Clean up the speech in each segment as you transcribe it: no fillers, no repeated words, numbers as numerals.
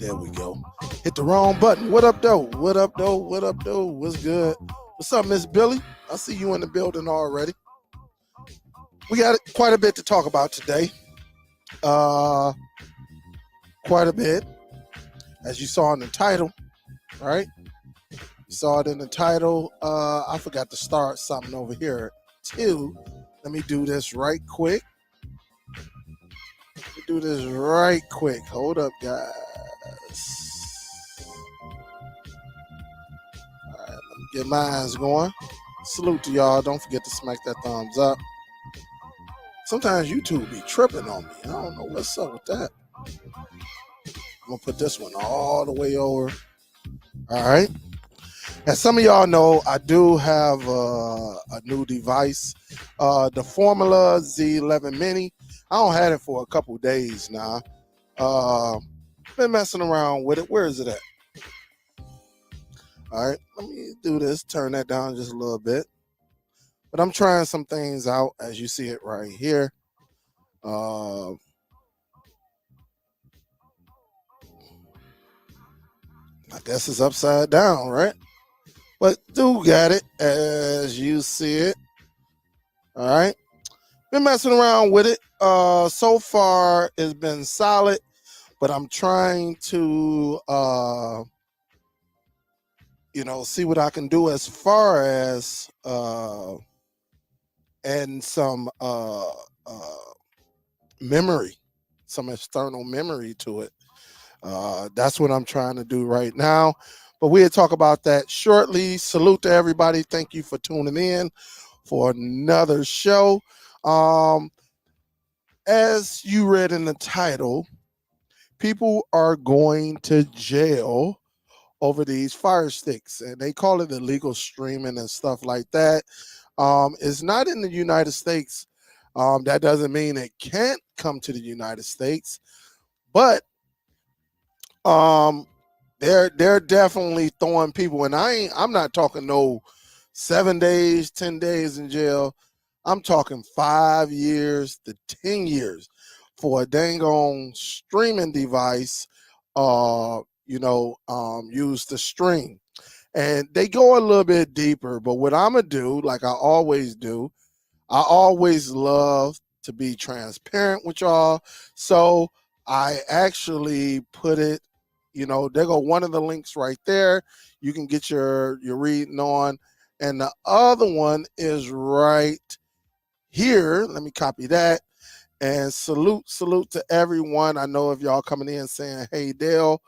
There we go. Hit the wrong button. What up, though? What up, though? What up, though? What's good? What's up, Miss Billy? I see you in the building already. We got quite a bit to talk about today. Quite a bit. As you saw in the title, right? You saw it in the title. I forgot to start something over here, too. Let me do this right quick. Hold up, guys. All right, let me get my eyes going. Salute to y'all. Don't forget to smack that thumbs up. Sometimes YouTube be tripping on me. I don't know what's up with that. I'm going to put this one all the way over. All right. As some of y'all know, I do have a new device, the Formuler Z11 Mini. I don't have it for a couple days now. Been messing around with it. Where is it at? All right, let me do this. Turn that down just a little bit. But I'm trying some things out, as you see it right here. I guess it's upside down, right? But do got it, as you see it. All right. Been messing around with it. So far, it's been solid, but I'm trying to, see what I can do as far as adding some memory, some external memory to it. That's what I'm trying to do right now. But we'll talk about that shortly. Salute to everybody. Thank you for tuning in for another show. As you read in the title, people are going to jail over these Fire Sticks, and they call it illegal streaming and stuff like that. It's not in the United States. That doesn't mean it can't come to the United States, but they're definitely throwing people, and I'm not talking no 7 days, 10 days in jail. I'm talking 5 years to 10 years for a dang on streaming device, used to stream. And they go a little bit deeper, but what I'm going to do, like I always do, I always love to be transparent with y'all. So I actually put it, there go one of the links right there. You can get your reading on. And the other one is right here. Let me copy that. And salute to everyone. I know if y'all coming in saying, hey, Dale,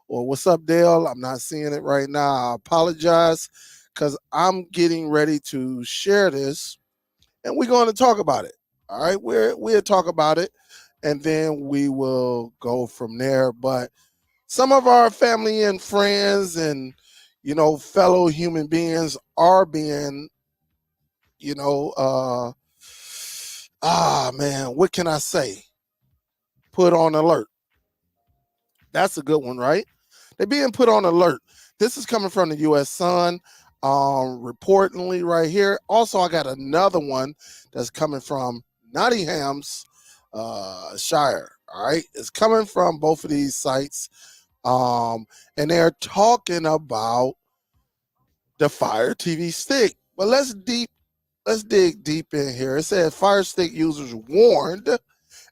or what's up, Dale? I'm not seeing it right now. I apologize because I'm getting ready to share this and we're going to talk about it. All right, we'll talk about it and then we will go from there. But some of our family and friends and, fellow human beings are being, what can I say? Put on alert. That's a good one, right? They're being put on alert. This is coming from the U.S. Sun, reportedly right here. Also, I got another one that's coming from Nottingham's Shire. All right, it's coming from both of these sites, and they're talking about the Fire TV stick. But let's dig deep in here. It says Fire Stick users warned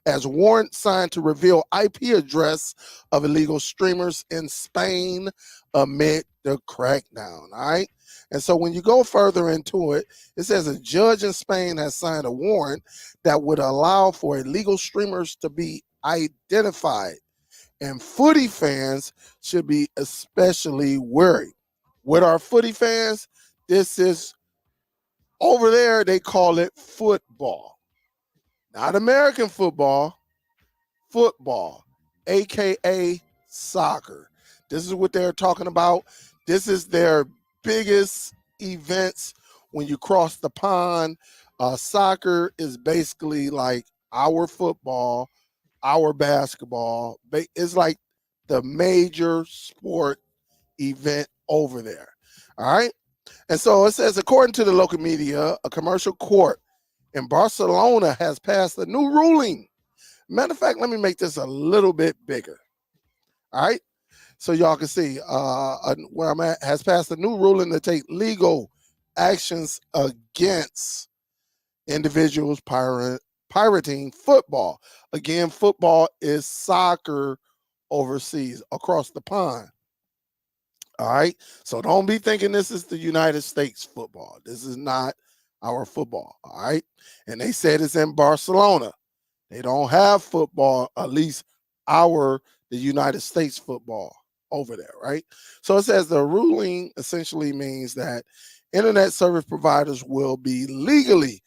as warrant signed to reveal IP address of illegal streamers in Spain amid the crackdown. All right. And so when you go further into it, it says a judge in Spain has signed a warrant that would allow for illegal streamers to be identified. And footy fans should be especially worried. With our footy fans, this is over there, they call it football. Not American football, aka soccer. This is what they're talking about. This is their biggest events when you cross the pond. Soccer is basically like our football, our basketball. It's like the major sport event over there. All right. And so it says, according to the local media, a commercial court in Barcelona has passed a new ruling. Matter of fact, let me make this a little bit bigger. All right. So y'all can see where I'm at has passed a new ruling to take legal actions against individuals pirating football. Again, football is soccer overseas across the pond. All right. So don't be thinking this is the United States football. This is not our football. All right. And they said it's in Barcelona. They don't have football, at least the United States football over there, right? So it says the ruling essentially means that internet service providers will be legally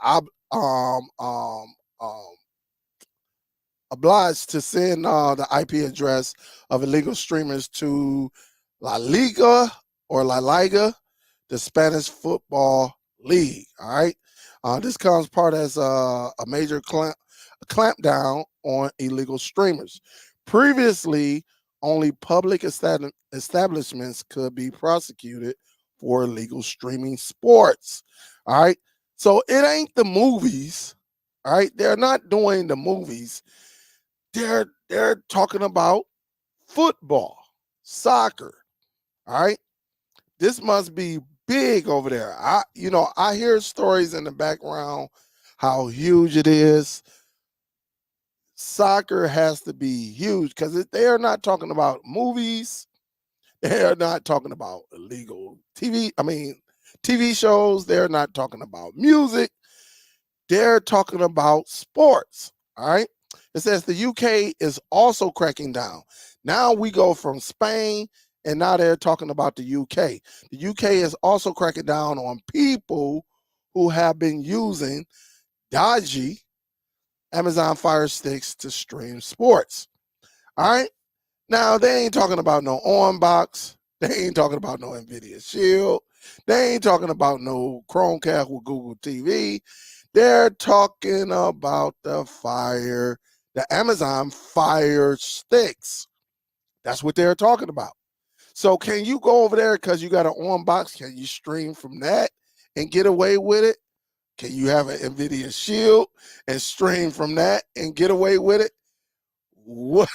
ob- um, um, um, obliged to send the IP address of illegal streamers to La Liga or La Liga, the Spanish football league. All right. This comes part as a major clampdown on illegal streamers. Previously, only public establishments could be prosecuted for illegal streaming sports. All right. So it ain't the movies. All right. They're not doing the movies. They're talking about football, soccer. All right. This must be big over there. I hear stories in the background how huge it is. Soccer has to be huge because they are not talking about movies. They are not talking about illegal TV shows. They're not talking about music. They're talking about sports. All right. It says the UK is also cracking down. Now we go from Spain, and now they're talking about the UK. The UK is also cracking down on people who have been using dodgy Amazon Fire Sticks to stream sports. All right. Now they ain't talking about no on-box. They ain't talking about no NVIDIA Shield. They ain't talking about no Chromecast with Google TV. They're talking about the Amazon Fire Sticks. That's what they're talking about. So can you go over there because you got an on-box? Can you stream from that and get away with it? Can you have an NVIDIA Shield and stream from that and get away with it? What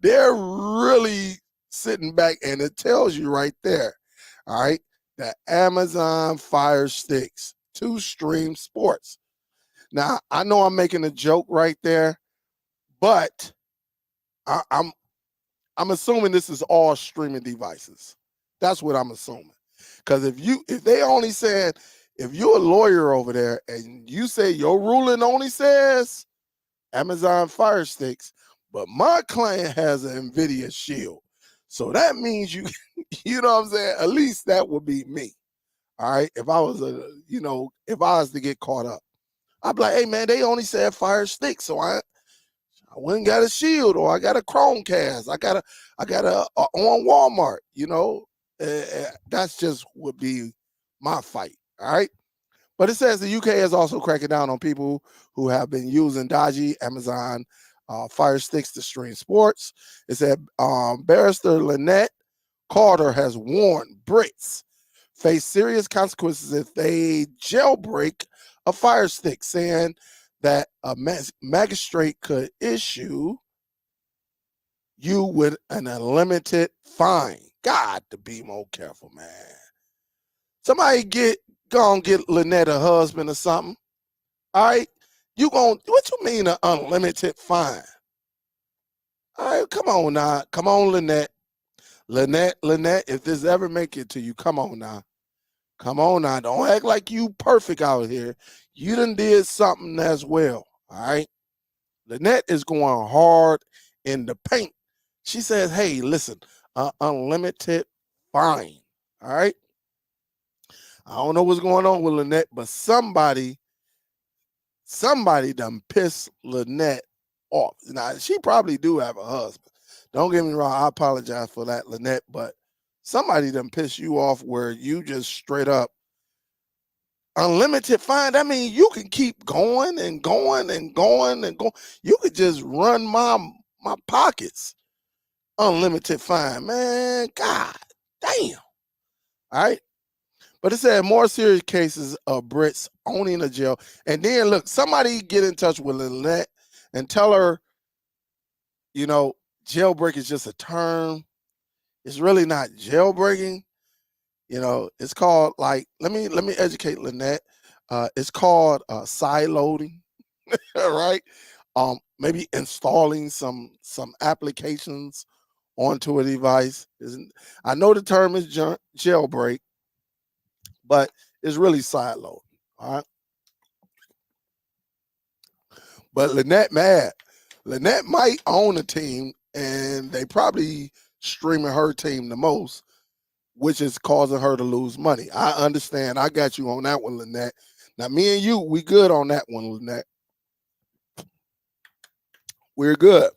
they're really sitting back, and it tells you right there. All right, the Amazon Fire Sticks to stream sports. Now I know I'm making a joke right there, but I'm assuming this is all streaming devices. That's what I'm assuming. Because if they only said, if you're a lawyer over there and you say your ruling only says Amazon Fire Sticks, but my client has an NVIDIA Shield. So that means you know what I'm saying? At least that would be me. All right. If I was if I was to get caught up, I'd be like, hey man, they only said Fire Stick. So I went and got a Shield, or I got a Chromecast. I got a on Walmart, that's just would be my fight. All right. But it says the UK is also cracking down on people who have been using dodgy Amazon Fire Sticks to stream sports. It said Barrister Lynette Carter has warned Brits face serious consequences if they jailbreak a Fire Stick, saying that a magistrate could issue you with an unlimited fine. God, to be more careful, man. Somebody go and get Lynette a husband or something. All right. What you mean an unlimited fine? All right, come on now. Come on, Lynette. Lynette, if this ever make it to you, come on now. Come on now. Don't act like you perfect out here. You done did something as well. All right. Lynette is going hard in the paint. She says, hey, listen, unlimited fine. All right. I don't know what's going on with Lynette, but somebody done pissed Lynette off. Now, she probably do have a husband. Don't get me wrong. I apologize for that, Lynette, but somebody done pissed you off where you just straight up unlimited fine. I mean, you can keep going and going and going and going. You could just run my pockets. Unlimited fine, man. God damn. All right. But it said more serious cases of Brits owning a jail. And then look, somebody get in touch with Lynette and tell her, jailbreak is just a term. It's really not jailbreaking. It's called, like, let me educate Lynette. It's called side loading, right? Maybe installing some applications onto a device. I know the term is jailbreak, but it's really side loading. All right. But Lynette mad. Lynette might own a team, and they probably streaming her team the most, which is causing her to lose money. I understand. I got you on that one, Lynette. Now, me and you, we good on that one, Lynette. We're good.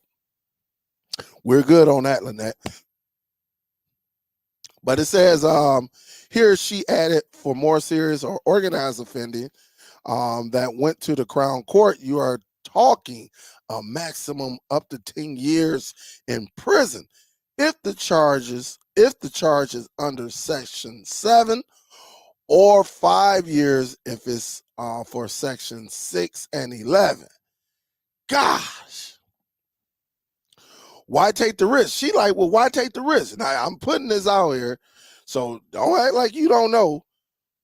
We're good on that, Lynette. But it says here she added, for more serious or organized offending that went to the Crown Court, you are talking a maximum up to 10 years in prison if the charges under Section 7, or 5 years if it's for Section 6 and 11. Gosh, why take the risk? She like, well, why take the risk? Now, I'm putting this out here, so don't act like you don't know.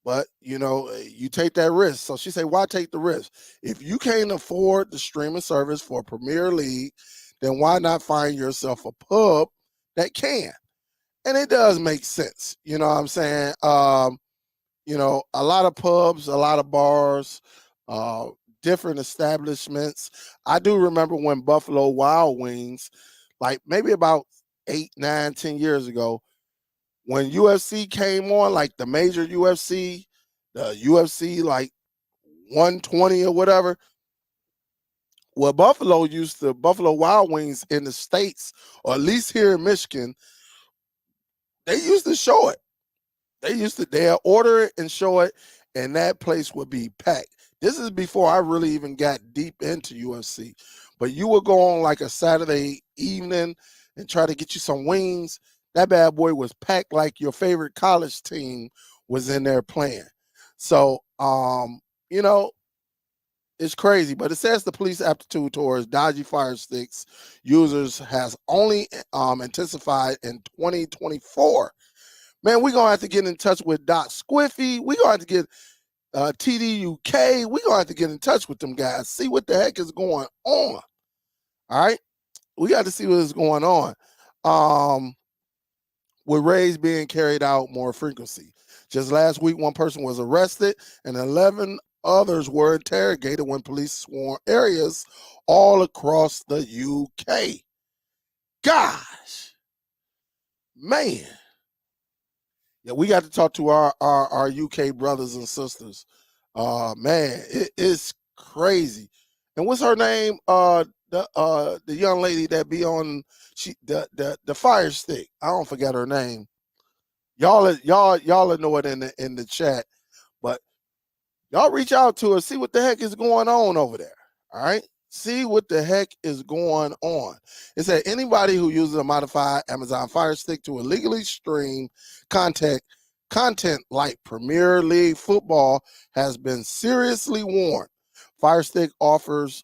But you take that risk. So she said, why take the risk? If you can't afford the streaming service for Premier League, then why not find yourself a pub that can? And it does make sense. You know what I'm saying? A lot of pubs, a lot of bars, uh, different establishments. I do remember when Buffalo Wild Wings, like maybe about 8, 9, 10 years ago, when UFC came on, like the major UFC, the UFC like 120 or whatever, well, Buffalo Wild Wings in the States, or at least here in Michigan, they used to show it. They'll order it and show it, and that place would be packed. This is before I really even got deep into UFC. But you would go on like a Saturday evening and try to get you some wings. That bad boy was packed like your favorite college team was in there playing. So, it's crazy. But it says the police aptitude towards dodgy fire sticks users has only intensified in 2024. Man, we're going to have to get in touch with Doc Squiffy. We're going to have to get TDUK. We're going to have to get in touch with them guys, see what the heck is going on. All right? We got to see what is going on. With raids being carried out more frequency. Just last week, one person was arrested and 11 others were interrogated when police swarmed areas all across the UK. Gosh, man. Yeah, we got to talk to our UK brothers and sisters. Man, it is crazy. And what's her name? The young lady that be on the fire stick. I don't forget her name. Y'all know it in the chat, but y'all reach out to her, see what the heck is going on over there. All right. See what the heck is going on. It said anybody who uses a modified Amazon Fire Stick to illegally stream content like Premier League football has been seriously warned. Fire Stick offers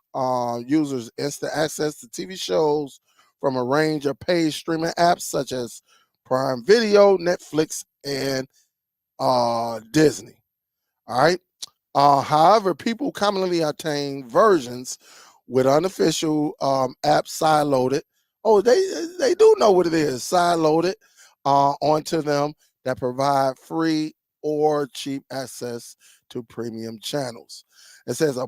users instant access to TV shows from a range of paid streaming apps such as Prime Video, Netflix, and Disney. All right. However, people commonly obtain versions with unofficial apps sideloaded. Oh, they do know what it is, sideloaded onto them that provide free or cheap access to premium channels. It says a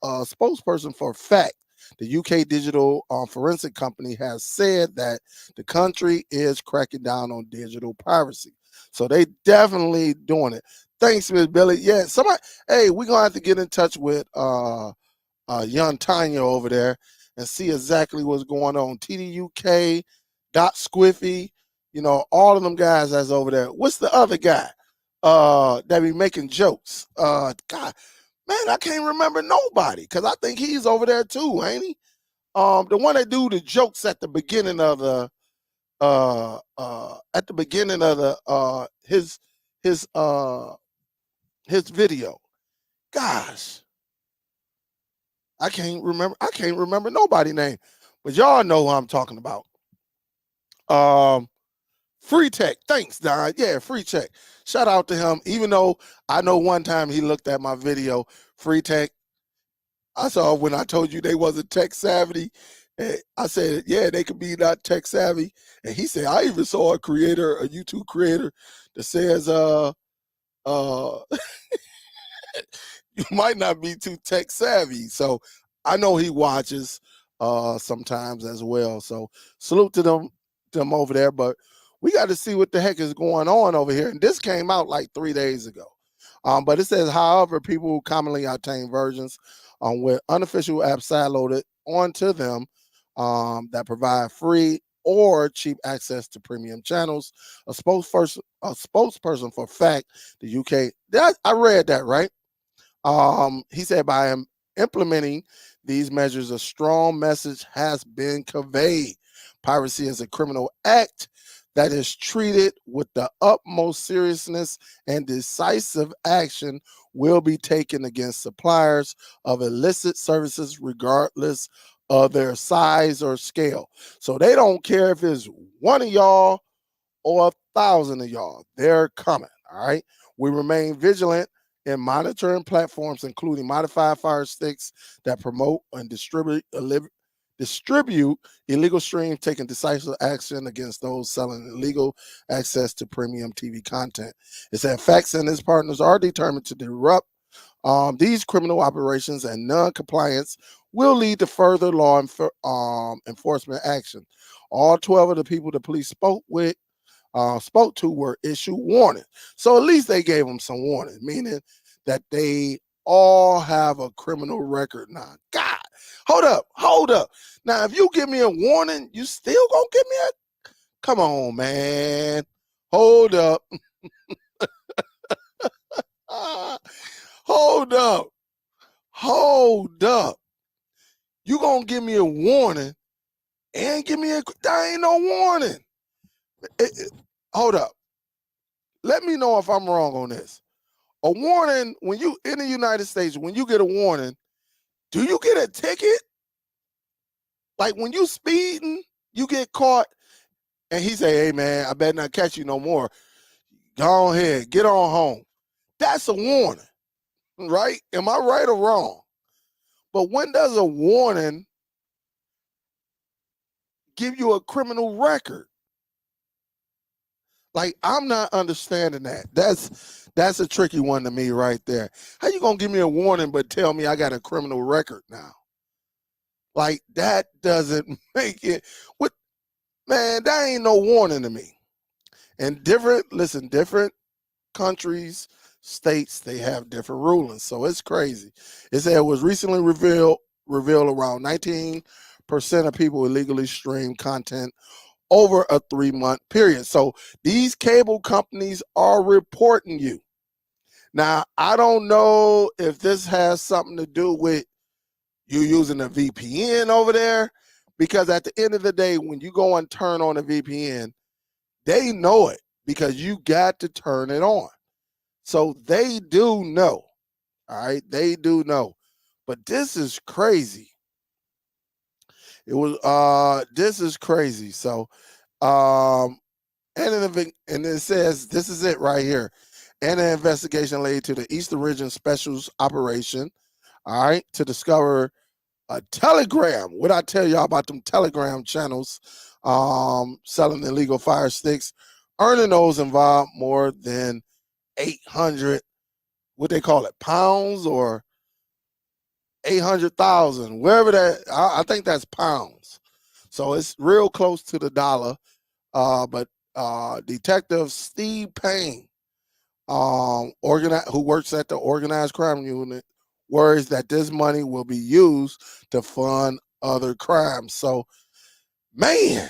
spokesperson for FACT, the UK digital forensic company, has said that the country is cracking down on digital piracy. So they definitely doing it. Thanks, Miss Billy. Yeah, somebody. Hey, we're gonna have to get in touch with young Tanya over there and see exactly what's going on. TDUK, Dot Squiffy, all of them guys that's over there. What's the other guy that be making jokes? God, man, I can't remember nobody because I think he's over there too, ain't he? The one that do the jokes at the beginning of the his video. Gosh, I can't remember. I can't remember nobody's name, but y'all know who I'm talking about. Um, Free Tech. Thanks, Don. Yeah, Free Tech. Shout out to him. Even though I know one time he looked at my video, Free Tech. I saw when I told you they wasn't tech savvy. I said, yeah, they could be not tech savvy. And he said, I even saw a creator, a YouTube creator that says, uh, you might not be too tech savvy. So I know he watches sometimes as well. So salute to them over there. But we got to see what the heck is going on over here. And this came out like 3 days ago. But it says, however, people commonly obtain versions with unofficial apps sideloaded onto them that provide free or cheap access to premium channels. A spokesperson for Fact, the UK, I read that, right? He said by implementing these measures, a strong message has been conveyed. Piracy is a criminal act that is treated with the utmost seriousness, and decisive action will be taken against suppliers of illicit services regardless of their size or scale. So they don't care if it's one of y'all or 1,000 of y'all. They're coming. All right. We remain vigilant in monitoring platforms, including modified fire sticks that promote and distribute illegal streams, taking decisive action against those selling illegal access to premium TV content. It said Facts and his partners are determined to disrupt these criminal operations, and non-compliance will lead to further law enforcement action. All 12 of the people the police spoke to were issued warning. So at least they gave them some warning, meaning that they all have a criminal record now. God, hold up. Now, if you give me a warning, you still gonna give me a, come on, man. Hold up. Hold up. Hold up. You gonna give me a warning and give me there ain't no warning. Hold up. Let me know if I'm wrong on this. A warning, when you in the United States, when you get a warning, do you get a ticket? Like when you speeding, you get caught, and he say, hey man, I better not catch you no more. Go ahead, get on home. That's a warning, right? Am I right or wrong? But when does a warning give you a criminal record? Like, I'm not understanding that. That's a tricky one to me right there. How you gonna give me a warning but tell me I got a criminal record now? Like, that doesn't make it. What, man, that ain't no warning to me. And different countries, states, they have different rulings. So it's crazy. It said it was recently revealed around 19% of people illegally stream content over a 3-month period. So these cable companies are reporting you. Now, I don't know if this has something to do with you using a VPN over there, because at the end of the day, when you go and turn on a VPN, they know it because you got to turn it on. So they do know. All right. They do know. But this is crazy. This is crazy. So and it says this is it right here. And an investigation led to the Eastern Region Specials Operation, all right, to discover a Telegram. What I tell y'all about them Telegram channels selling illegal fire sticks, earning those involved more than 800, what they call it, pounds, or 800,000, wherever that, I think that's pounds. So it's real close to the dollar. But Detective Steve Payne, who works at the organized crime unit, worries that this money will be used to fund other crimes. So, man,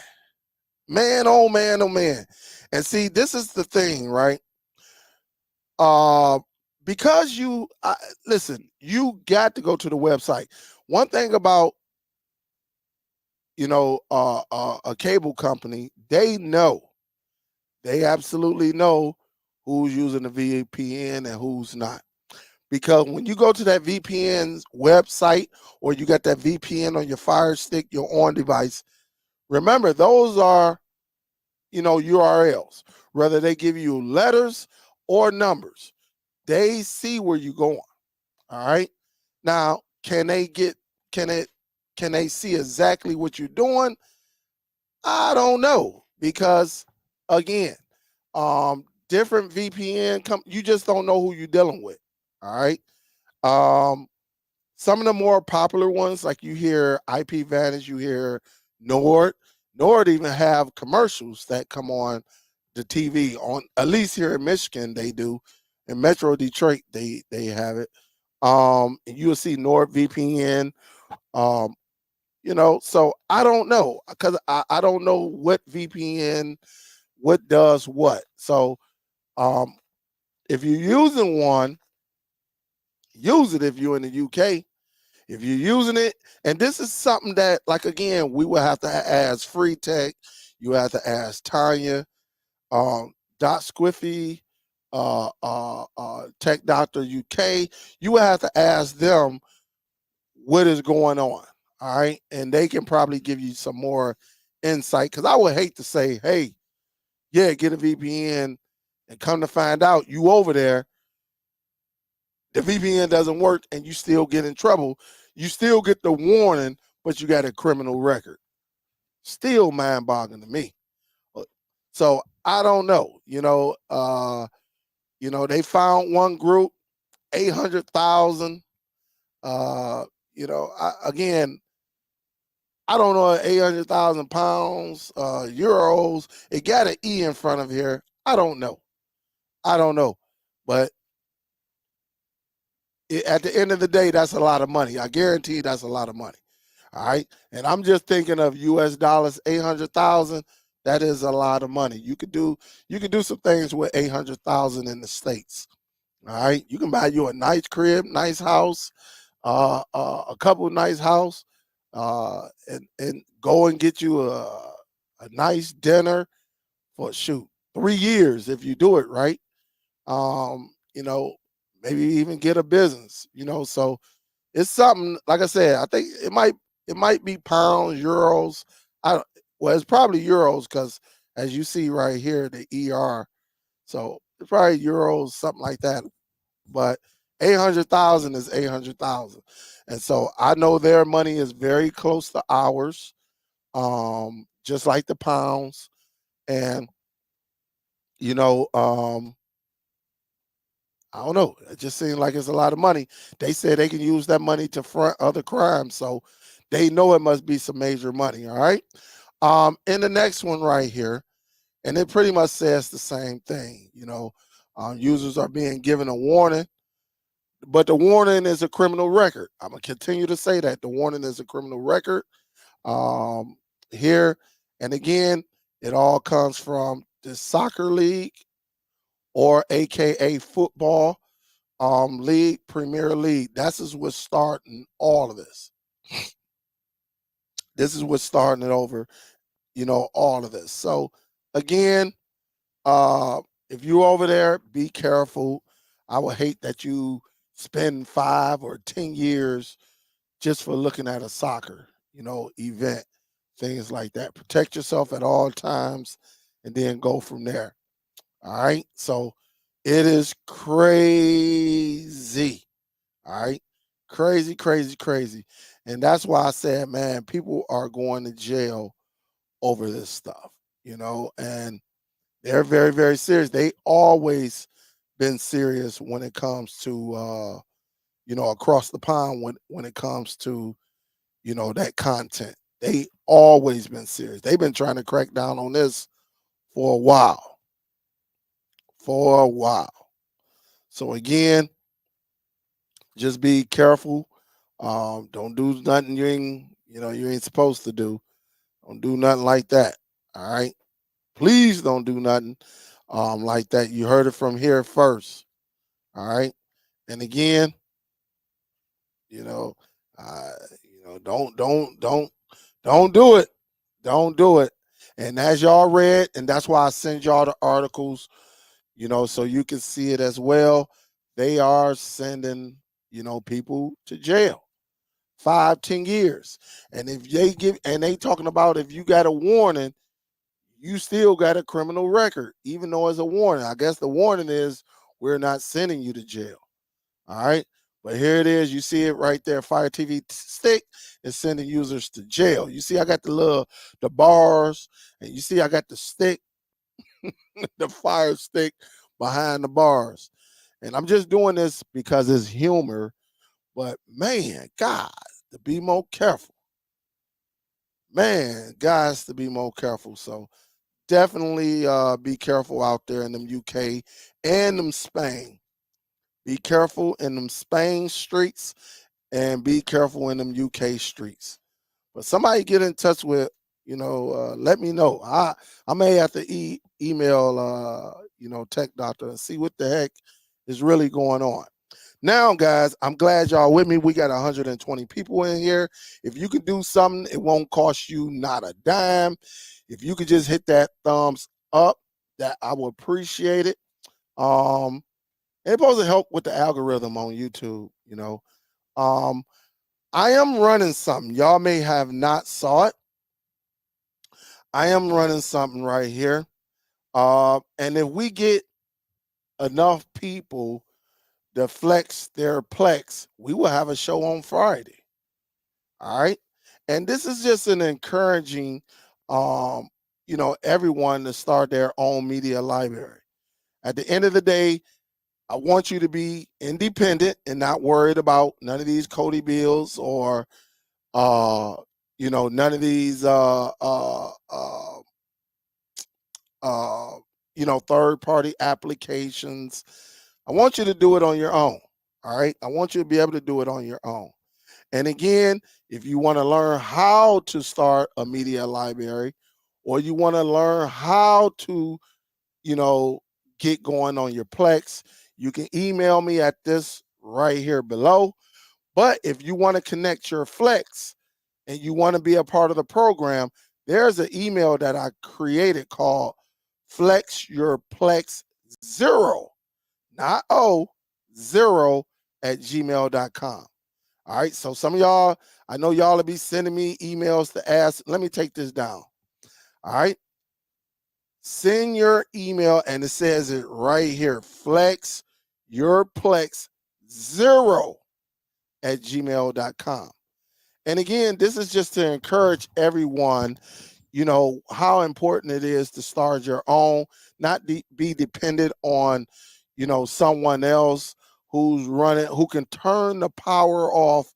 oh man, oh man. And see, this is the thing, right? Because listen, you got to go to the website. One thing about, a cable company, they absolutely know who's using the VPN and who's not. Because when you go to that VPN's website, or you got that VPN on your Fire Stick, your on device, remember, those are URLs, whether they give you letters or numbers. They see where you're going. All right. Now, can they see exactly what you're doing? I don't know, because again, different VPN you just don't know who you're dealing with. All right. Some of the more popular ones, like you hear IP Vantage, you hear Nord. Nord even have commercials that come on the TV. On at least here in Michigan, they do. In Metro Detroit, they have it. And you'll see NordVPN. Um, so I don't know, because I don't know what VPN, what does what. So if you're using one, use it if you're in the UK. If you're using it, and this is something that, like, again, we will have to ask Free Tech, you have to ask Tanya, Dot Squiffy, Tech Doctor UK. You will have to ask them what is going on. All right. And they can probably give you some more insight, because I would hate to say, hey, yeah, get a VPN, and come to find out you over there, the VPN doesn't work and you still get in trouble. You still get the warning, but you got a criminal record. Still mind-boggling to me. So I don't know. They found one group, 800,000. Again, I don't know, 800,000 pounds, euros. It got an E in front of here. I don't know. But at the end of the day, that's a lot of money. I guarantee that's a lot of money. All right. And I'm just thinking of US dollars, 800,000. That is a lot of money. You could do some things with 800,000 in the States. All right. You can buy you a nice crib, nice house, a couple nice house, and go and get you a nice dinner for 3 years if you do it right. Um, you know, Maybe even get a business, so it's something, like I said, I think it might be pounds, euros. Well, it's probably euros, because as you see right here, the ER. So it's probably euros, something like that. But 800,000 is 800,000. And so I know their money is very close to ours, just like the pounds. And, you know, um, I don't know. It just seems like it's a lot of money. They said they can use that money to front other crimes. So they know it must be some major money. All right. In the next one right here, and it pretty much says the same thing. Users are being given a warning, but the warning is a criminal record. I'm going to continue to say that. The warning is a criminal record um, here. And again, it all comes from the soccer league, or AKA football league, Premier League. This is what's starting all of this. This is what's starting it over, all of this. So again, if you're over there, be careful. I would hate that you spend 5 or 10 years just for looking at a soccer, event, things like that. Protect yourself at all times, and then go from there. All right. So it is crazy. All right. Crazy, crazy, crazy. And that's why I said, man, people are going to jail over this stuff, and they're very, very serious. They always been serious when it comes to, across the pond, when it comes to, that content. They always been serious. They've been trying to crack down on this for a while. For a while. So again, just be careful. Don't do nothing you ain't supposed to do. Don't do nothing like that. All right. Please don't do nothing like that. You heard it from here first. All right. And again, you know, don't do it. Don't do it. And as y'all read, and that's why I send y'all the articles, so you can see it as well. They are sending, people to jail. 5, 10 years. And if they talking about, if you got a warning, you still got a criminal record, even though it's a warning. I guess the warning is we're not sending you to jail. All right. But here it is. You see it right there. Fire TV stick is sending users to jail. You see, I got the bars, and you see I got the stick, the fire stick behind the bars. And I'm just doing this because it's humor. But man, God, to be more careful. Man, guys, to be more careful. So definitely be careful out there in them UK and them Spain. Be careful in them Spain streets and be careful in them UK streets. But somebody get in touch with, let me know. I may have to email, Tech Doctor and see what the heck is really going on. Now, guys, I'm glad y'all with me. We got 120 people in here. If you can do something, it won't cost you not a dime. If you could just hit that thumbs up, that I would appreciate it. And it's supposed to help with the algorithm on YouTube, I am running something. Y'all may have not saw it. I am running something right here. And if we get enough people to flex their Plex, we will have a show on Friday. All right. And this is just an encouraging, everyone to start their own media library. At the end of the day, I want you to be independent and not worried about none of these Cody bills or, none of these, third party applications. I want you to do it on your own. All right. I want you to be able to do it on your own. And again, if you want to learn how to start a media library or you want to learn how to, get going on your Plex, you can email me at this right here below. But if you want to connect your Flex and you want to be a part of the program, there's an email that I created called Flex Your Plex 0, not O, 0 at gmail.com. All right. So some of y'all, I know y'all will be sending me emails to ask. Let me take this down. All right. Send your email, and it says it right here. Flex your Plex 0 at gmail.com. And again, this is just to encourage everyone, how important it is to start your own, not be dependent on, someone else who's running, who can turn the power off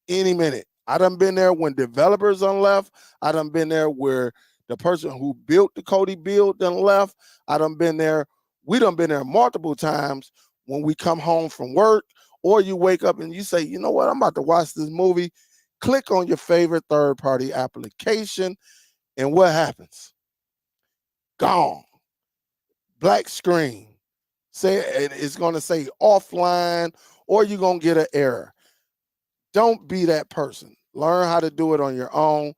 any minute. I done been there when developers done left. I done been there where the person who built the Cody build done left. I done been there. We done been there multiple times when we come home from work or you wake up and you say, you know what, I'm about to watch this movie. Click on your favorite third-party application, and what happens? Gone. Black screen. It's going to say offline, or you're going to get an error. Don't be that person. Learn how to do it on your own.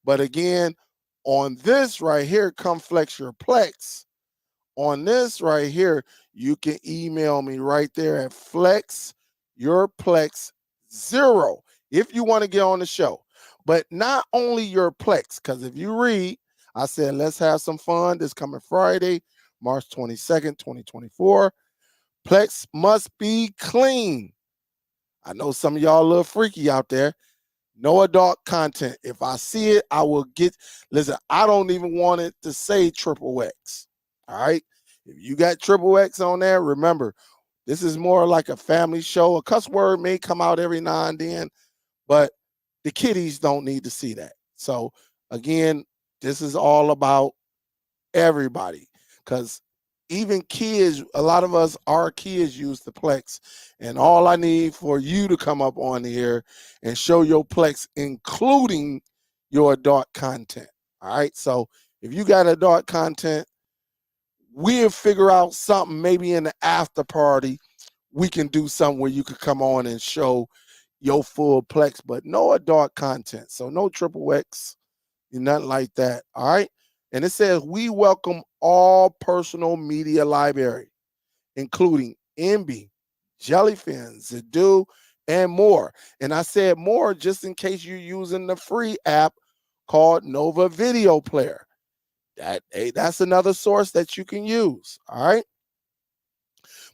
But again, on this right here, come flex your Plex. On this right here, you can email me right there at flex your Plex 0 if you want to get on the show. But not only your Plex, because if you read, I said, let's have some fun this coming Friday, March 22nd, 2024. Plex must be clean. I know some of y'all a little freaky out there. No adult content. If I see it, I will listen, I don't even want it to say triple X. All right. If you got triple X on there, remember, this is more like a family show. A cuss word may come out every now and then, but the kiddies don't need to see that. So again, this is all about everybody, because even kids, a lot of us, our kids use the Plex, and all I need for you to come up on here and show your Plex, including your adult content. All right. So if you got adult content, we'll figure out something maybe in the after party. We can do something where you could come on and show your full Plex, but no adult content. So no triple X, nothing like that. All right. And it says, we welcome all personal media library, including MB, Jellyfin, Zedu, and more. And I said more just in case you're using the free app called Nova Video Player. That's another source that you can use. All right.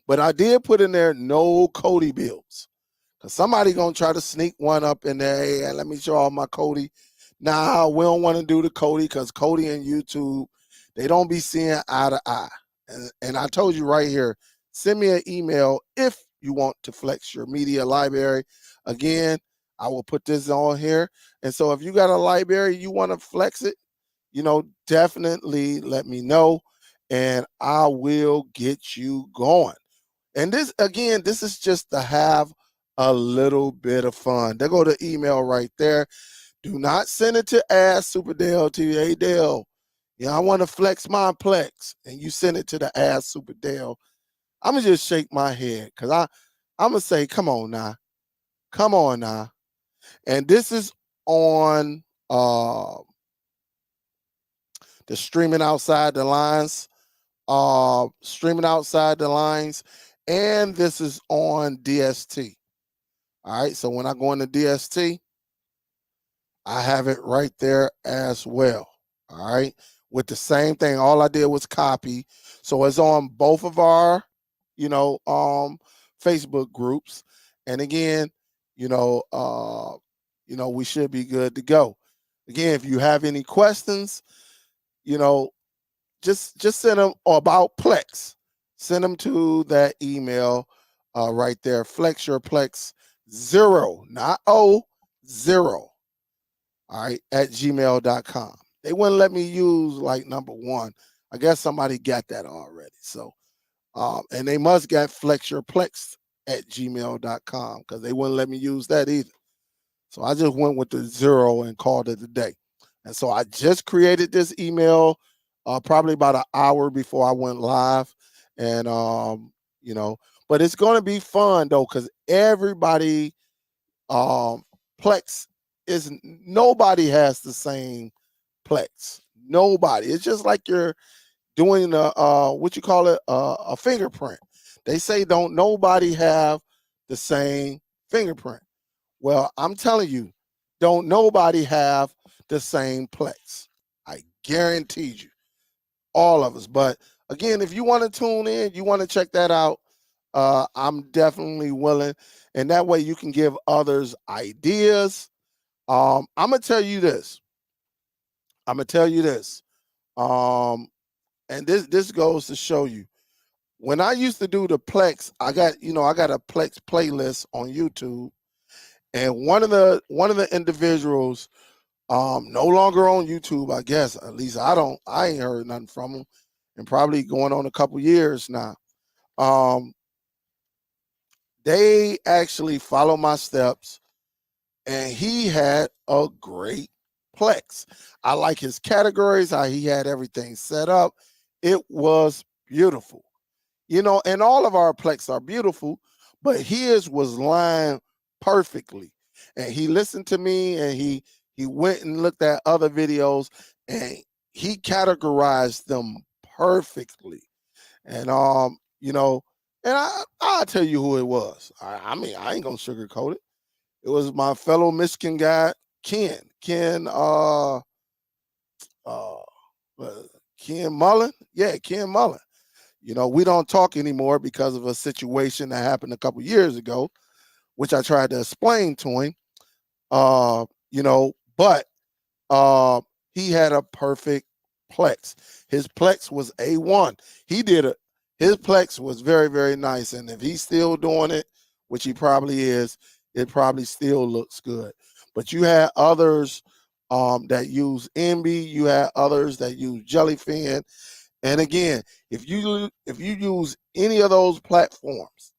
But I did put in there no Cody bills. Because somebody going to try to sneak one up in there. Hey, let me show all my Cody. Nah, we don't want to do the Cody because Cody and YouTube, they don't be seeing eye to eye. And I told you right here, send me an email if you want to flex your media library. Again, I will put this on here. And so if you got a library, you want to flex it, definitely let me know and I will get you going. And this, again, this is just to have a little bit of fun. There go the email right there. Do not send it to asksuperdelltv. Hey, Dell, I want to flex my Plex. And you send it to the asksuperdell. I'm going to just shake my head because I'm going to say, come on now. Come on now. And this is on the streaming outside the lines. Streaming outside the lines. And this is on DST. All right, so when I go into DST, I have it right there as well. All right, with the same thing. All I did was copy. So it's on both of our, Facebook groups. And again, we should be good to go. Again, if you have any questions, just send them about Plex. Send them to that email right there. Flex your Plex 0, not 0. All right, at gmail.com. They wouldn't let me use like number 1. I guess somebody got that already. So, and they must get flex your Plex at gmail.com because they wouldn't let me use that either. So I just went with the 0 and called it a day. And so I just created this email probably about an hour before I went live. And, but it's going to be fun though, because everybody, Plex nobody has the same Plex. Nobody. It's just like you're doing a fingerprint. They say don't nobody have the same fingerprint. Well, I'm telling you, don't nobody have the same Plex. I guarantee you, all of us. But again, if you want to tune in, you want to check that out, I'm definitely willing. And that way you can give others ideas. I'm going to tell you this. And this goes to show you. When I used to do the Plex, I got a Plex playlist on YouTube. And one of the individuals, no longer on YouTube, I guess. At least I ain't heard nothing from him, and probably going on a couple years now. They actually follow my steps, and he had a great Plex. I like his categories, how he had everything set up. It was beautiful. And all of our Plex are beautiful, but his was lined perfectly. And he listened to me, and he went and looked at other videos, and he categorized them perfectly. And and I'll tell you who it was. I mean, I ain't gonna sugarcoat it. It was my fellow Michigan guy, Ken. Ken Ken Mullen. Yeah, Ken Mullen. We don't talk anymore because of a situation that happened a couple years ago, which I tried to explain to him. But he had a perfect Plex. His Plex was A1. His Plex was very, very nice. And if he's still doing it, which he probably is, it probably still looks good. But you had others that use Envy, you had others that use Jellyfin. And again, if you use any of those platforms,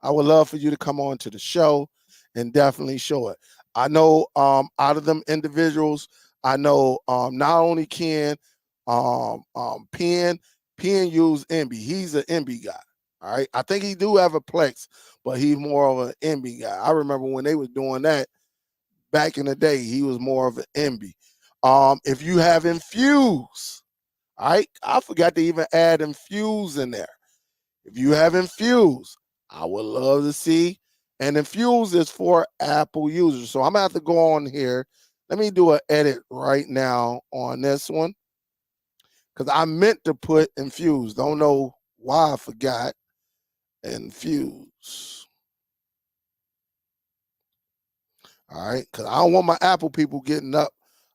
I would love for you to come on to the show and definitely show it. I know out of them individuals, I know not only Ken, Penn use Envy. He's an Envy guy. All right. I think he do have a Plex, but he's more of an Envy guy. I remember when they was doing that back in the day, he was more of an Envy. If you have Infuse, all right, I forgot to even add Infuse in there. If you have Infuse, I would love to see. And Infuse is for Apple users. So I'm going to have to go on here. Let me do an edit right now on this one. because I meant to put infuse. Don't know why I forgot infuse. All right, because I don't want my Apple people getting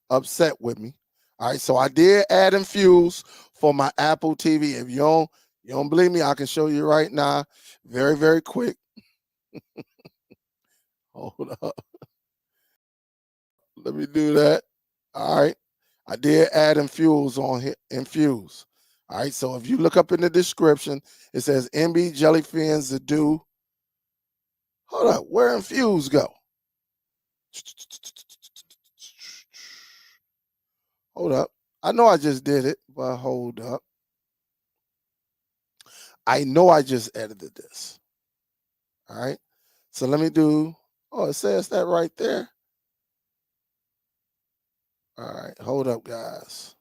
upset with me. All right, so I did add infuse for my Apple TV. If you don't believe me, I can show you right now, very, very quick. Hold up, let me do that. All right, I did add infuse on here. Infuse. All right, so if you look up in the description, it says MB Jellyfin Zadu. Hold up, where infuse go? Hold up. I know I just did it, but hold up. I know I just edited this. All right. So let me do, oh, it says that right there. All right. Hold up, guys.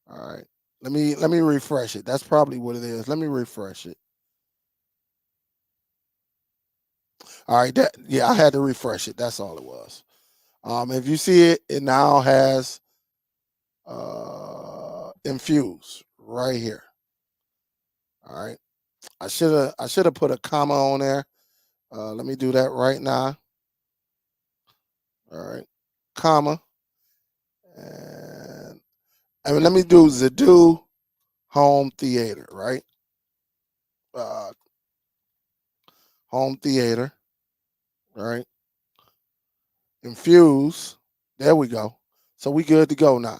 All right. Let me refresh it. That's probably what it is. Let me refresh it. All right. Yeah, I had to refresh it. That's all it was. If you see it, it now has infuse right here. All right. I should have put a comma on there. Let me do that right now. All right. Comma. And let me do Zadu home theater, right? Home theater, right? Infuse. There we go. So we good to go now.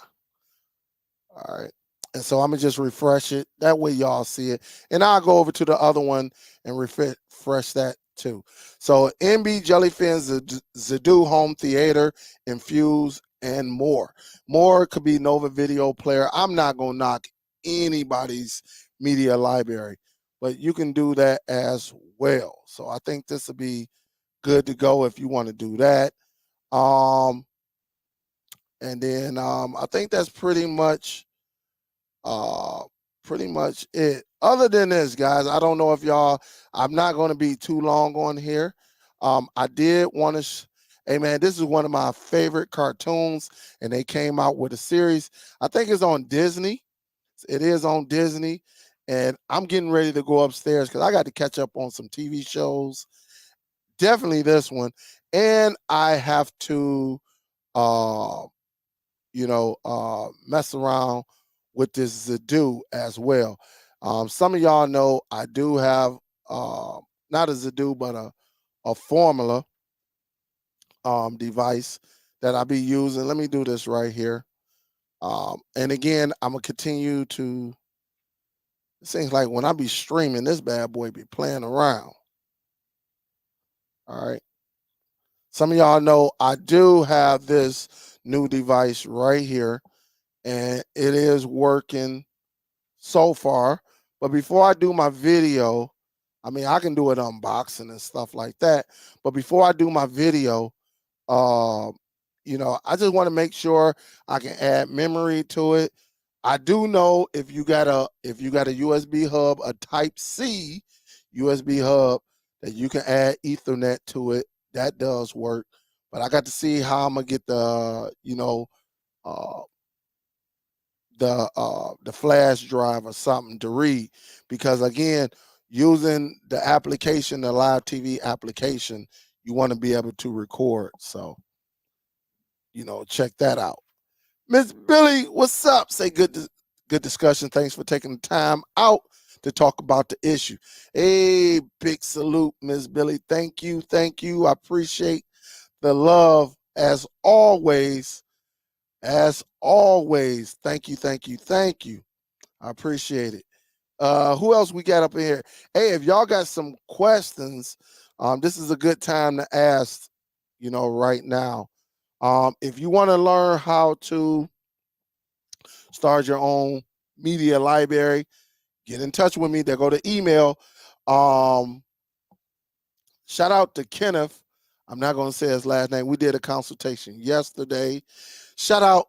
All right. And so I'm gonna just refresh it. That way y'all see it. And I'll go over to the other one and refresh that too. So MB Jellyfin, Zadu Home Theater, Infuse, and more. More could be Nova Video Player. I'm not gonna knock anybody's media library, but you can do that as well. So I think this will be good to go if you want to do that. And then I think that's pretty much it. Other than this, guys, I don't know if y'all, I'm not going to be too long on here. I did want to hey man, this is one of my favorite cartoons, and they came out with a series. I think it's on Disney. It is on Disney, and I'm getting ready to go upstairs because I got to catch up on some TV shows. Definitely this one, and I have to uh mess around with this Zadu as well. Some of y'all know I do have not a Zadu, but a Formula device that I be using. Let me do this right here. And again, I'm gonna continue to. It seems like when I be streaming, this bad boy be playing around. All right. Some of y'all know I do have this new device right here, and it is working so far. But before I do my video, I mean, I can do it unboxing and stuff like that. But before I do my video, uh, I just want to make sure I can add memory to it. I do know if you got a USB hub, a Type C USB hub that you can add Ethernet to it. That does work. But I got to see how I'm gonna get uh, the flash drive or something to read, because again, using the application, the live TV application, you want to be able to record. So check that out. Miss Billy, what's up? Say good discussion. Thanks for taking the time out to talk about the issue. Hey, big salute, Miss Billy. Thank you. I appreciate the love as always. As always, thank you. I appreciate it. Who else we got up in here? Hey, if y'all got some questions, this is a good time to ask, right now. If you want to learn how to start your own media library, get in touch with me. They go to email. Um, Shout out to Kenneth. I'm not going to say his last name. We did a consultation yesterday. Shout out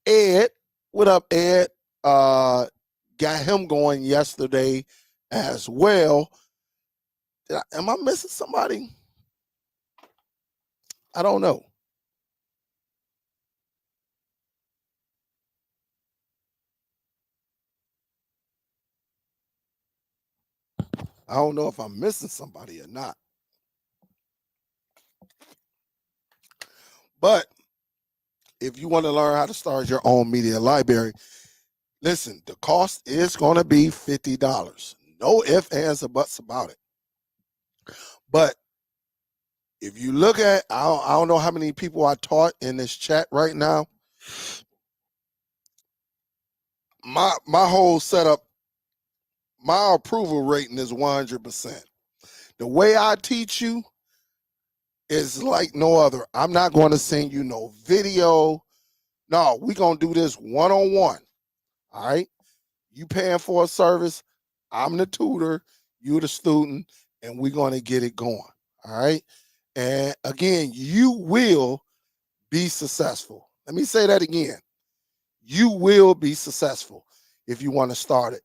Ed. What up, Ed? Got him going yesterday as well. Am I missing somebody? I don't know. I don't know if I'm missing somebody or not. But if you want to learn how to start your own media library, listen, the cost is going to be $50. No ifs, ands, or buts about it. But if you look at, I don't know how many people I taught in this chat right now. My whole setup, my approval rating is 100%. The way I teach you is like no other. I'm not going to send you no video. No, we're going to do this one-on-one. All right? You paying for a service. I'm the tutor. You the student. And we're going to get it going. All right? And again, you will be successful. Let me say that again. You will be successful if you want to start it.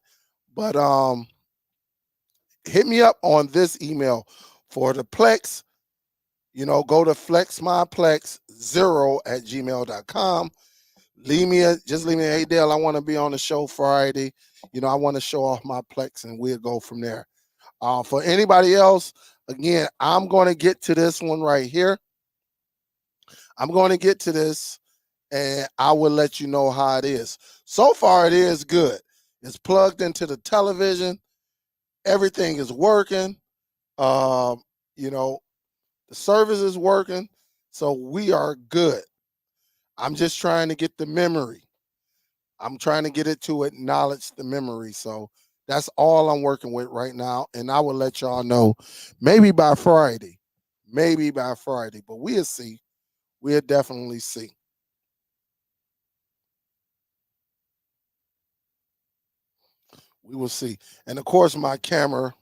But hit me up on this email for the Plex. You know, go to flexmyplex0@gmail.com. Just leave me a, hey Dale, I want to be on the show Friday. You know, I want to show off my Plex and we'll go from there. For anybody else, again, I'm going to get to this one right here. I'm going to get to this and I will let you know how it is. So far, it is good. It's plugged into the television. Everything is working. You know, the service is working. So we are good. I'm just trying to get the memory. I'm trying to get it to acknowledge the memory. So that's all I'm working with right now. And I will let y'all know maybe by Friday. Maybe by Friday. But we'll see. We'll definitely see. We will see. And of course, my camera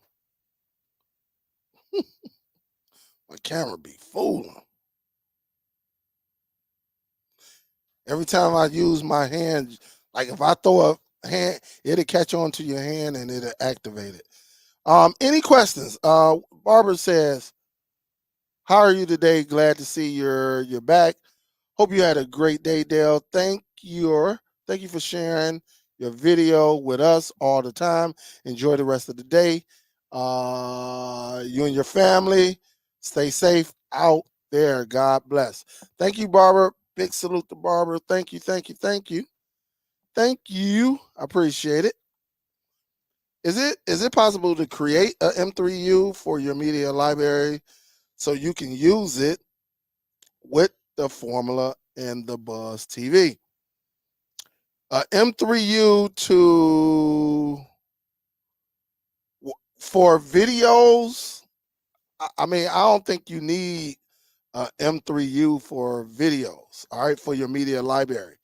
be fooling. Every time I use my hand, like if I throw a hand, it'll catch on to your hand and it'll activate it. Any questions? Barbara says, how are you today? Glad to see you're back. Hope you had a great day, Dale. Thank you for sharing your video with us all the time. Enjoy the rest of the day. You and your family, stay safe out there. God bless. Thank you, Barbara. Big salute to Barbara. Thank you. Thank you. I appreciate it. Is it possible to create a M3U for your media library so you can use it with the Formula and the Buzz TV? M3U for videos. I mean, I don't think you need M3U for videos. All right, for your media library.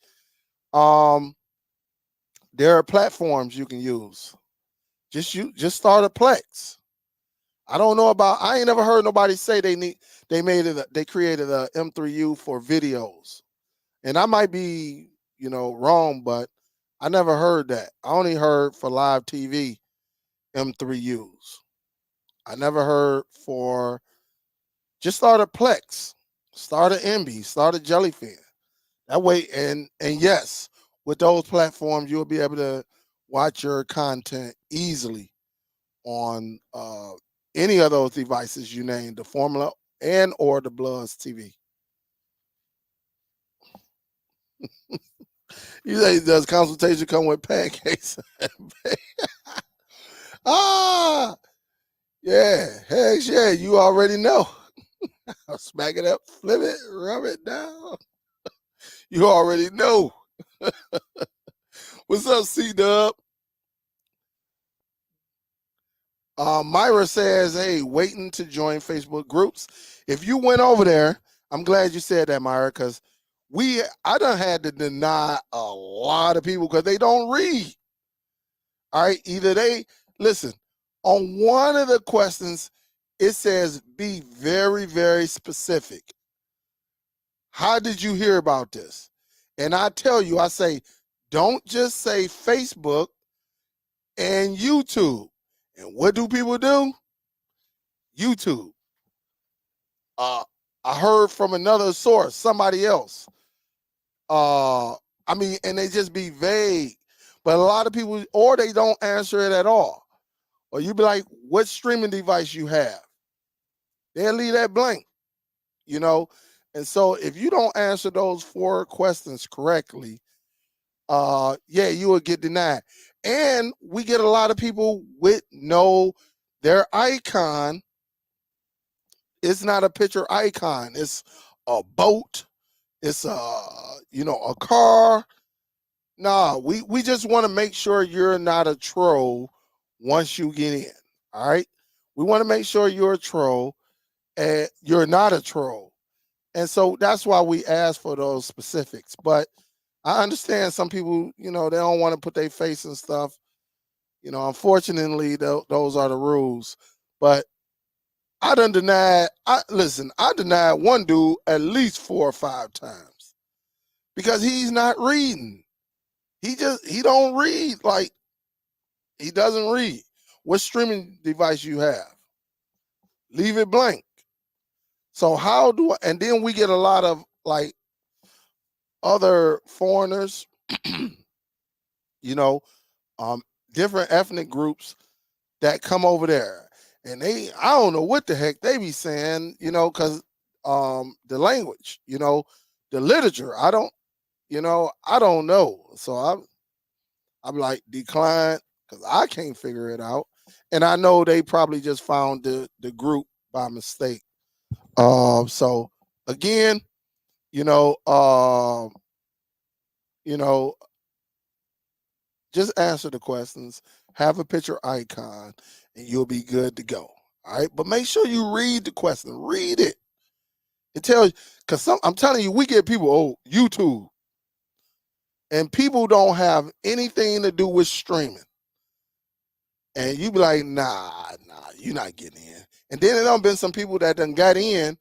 There are platforms you can use. Just start a Plex. I don't know about. I ain't never heard nobody say they created a M3U for videos, and I might be wrong, but I never heard that. I only heard for live TV M3Us. I never heard for just start a Plex, start an MB, start a Jellyfin. That way, and yes, with those platforms, you'll be able to watch your content easily on any of those devices you named, the Formula and or the Bloods TV. You say, does consultation come with pancakes? Ah, yeah, heck yeah, you already know. Smack it up, flip it, rub it down. You already know. What's up, C-Dub? Myra says, hey, waiting to join Facebook groups. If you went over there, I'm glad you said that, Myra, because I done had to deny a lot of people because they don't read. All right, listen, on one of the questions, it says be very, very specific. How did you hear about this? And I tell you, I say, don't just say Facebook and YouTube. And what do people do? YouTube. I heard from another source, somebody else. I mean, and they just be vague. But a lot of people, or they don't answer it at all. Or you be like, what streaming device you have? They'll leave that blank, you know. And so if you don't answer those 4 questions correctly, yeah, you will get denied. And we get a lot of people with their icon. It's not a picture icon. It's a boat. It's a car. Nah, we just want to make sure you're not a troll once you get in. All right. We want to make sure you're a troll and you're not a troll. And so that's why we ask for those specifics. But I understand some people, they don't want to put their face and stuff. Unfortunately, those are the rules. But I done denied. I denied one dude at least 4 or 5 times because he's not reading. He don't read. Like, he doesn't read. What streaming device you have? Leave it blank. So how do I, and then we get a lot of like other foreigners, you know, different ethnic groups that come over there, and I don't know what the heck they be saying, because the language, the literature, I don't know. So I'm like, decline, because I can't figure it out, and I know they probably just found the group by mistake. So again, you know, um, you know, just answer the questions, have a picture icon, and you'll be good to go. All right. But make sure you read the question. Read it. It tells you, because I'm telling you, we get people, YouTube. And people don't have anything to do with streaming. And you be like, nah, you're not getting in. And then there done been some people that done got in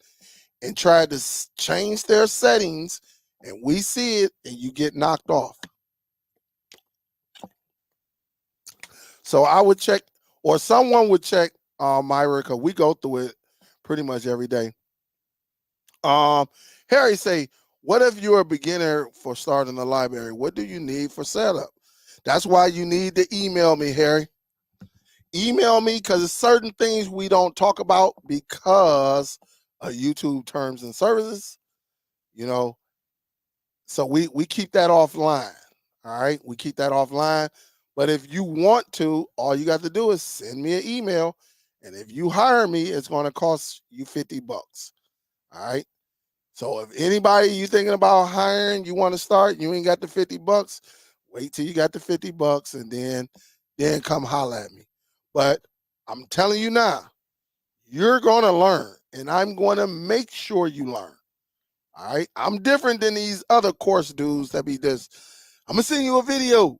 and tried to change their settings, and we see it, and you get knocked off. So I would check, or someone would check, Myra, because we go through it pretty much every day. Harry say, what if you're a beginner for starting a library? What do you need for setup? That's why you need to email me, Harry. Email me, because there's certain things we don't talk about because of YouTube terms and services, so we keep that offline. All right, we keep that offline. But if you want to, all you got to do is send me an email, and if you hire me, it's going to cost you $50. All right. So if anybody you thinking about hiring, you want to start, you ain't got the $50, wait till you got the $50, and then come holler at me. But I'm telling you now, you're going to learn, and I'm going to make sure you learn. All right. I'm different than these other course dudes that be this. I'm gonna send you a video,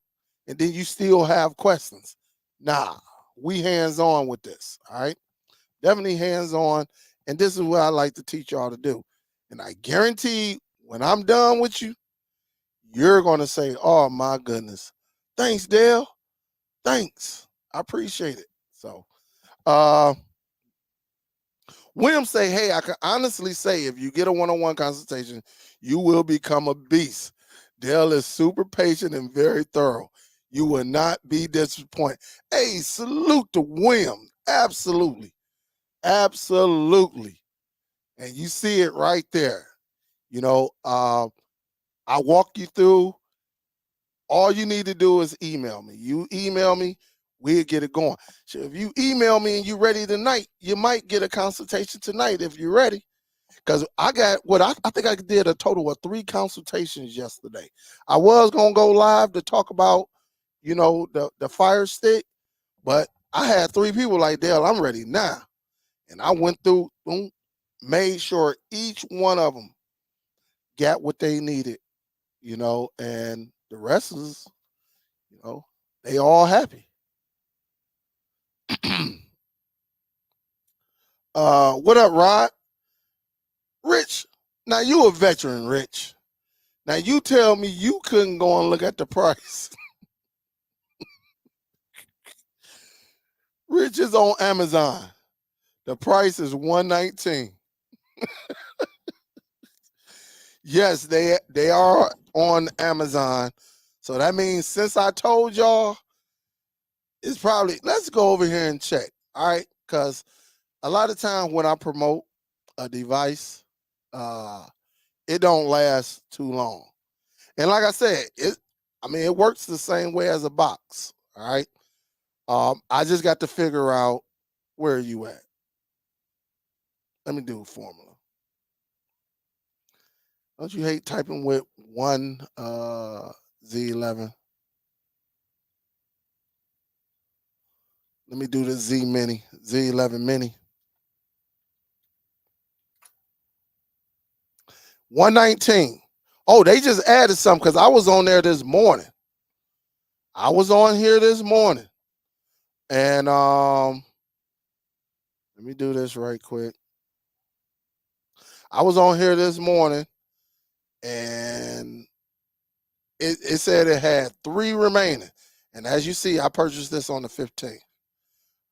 and then you still have questions. Nah, we hands on with this. All right. Definitely hands on. And this is what I like to teach y'all to do. And I guarantee when I'm done with you, you're gonna say, oh my goodness. Thanks, Dale. Thanks. I appreciate it. So William say, hey, I can honestly say if you get a one-on-one consultation, you will become a beast. Dale is super patient and very thorough. You will not be disappointed. Hey, salute to William. Absolutely. Absolutely. And you see it right there. I walk you through. All you need to do is email me. You email me, we'll get it going. So if you email me and you're ready tonight, you might get a consultation tonight if you're ready. Because I got I think I did a total of 3 consultations yesterday. I was gonna go live to talk about, the Fire Stick, but I had 3 people like, Dale, I'm ready now. And I went through, boom, made sure each one of them got what they needed, and the rest is, they all happy. What up, Rod? Rich, now you a veteran, Rich. Now you tell me you couldn't go and look at the price. Rich is on Amazon. The price is $119. Yes, they are on Amazon. So that means since I told y'all, it's probably, let's go over here and check. All right. Because a lot of times when I promote a device, uh, it don't last too long. And like I said, it works the same way as a box. All right. I just got to figure out where are you at. Let me do a formula. Don't you hate typing with one Z11? Let me do the Z Mini, Z11 Mini. 119. Oh, they just added something because I was on there this morning. I was on here this morning. And let me do this right quick. I was on here this morning and it said it had 3 remaining. And as you see, I purchased this on the 15th.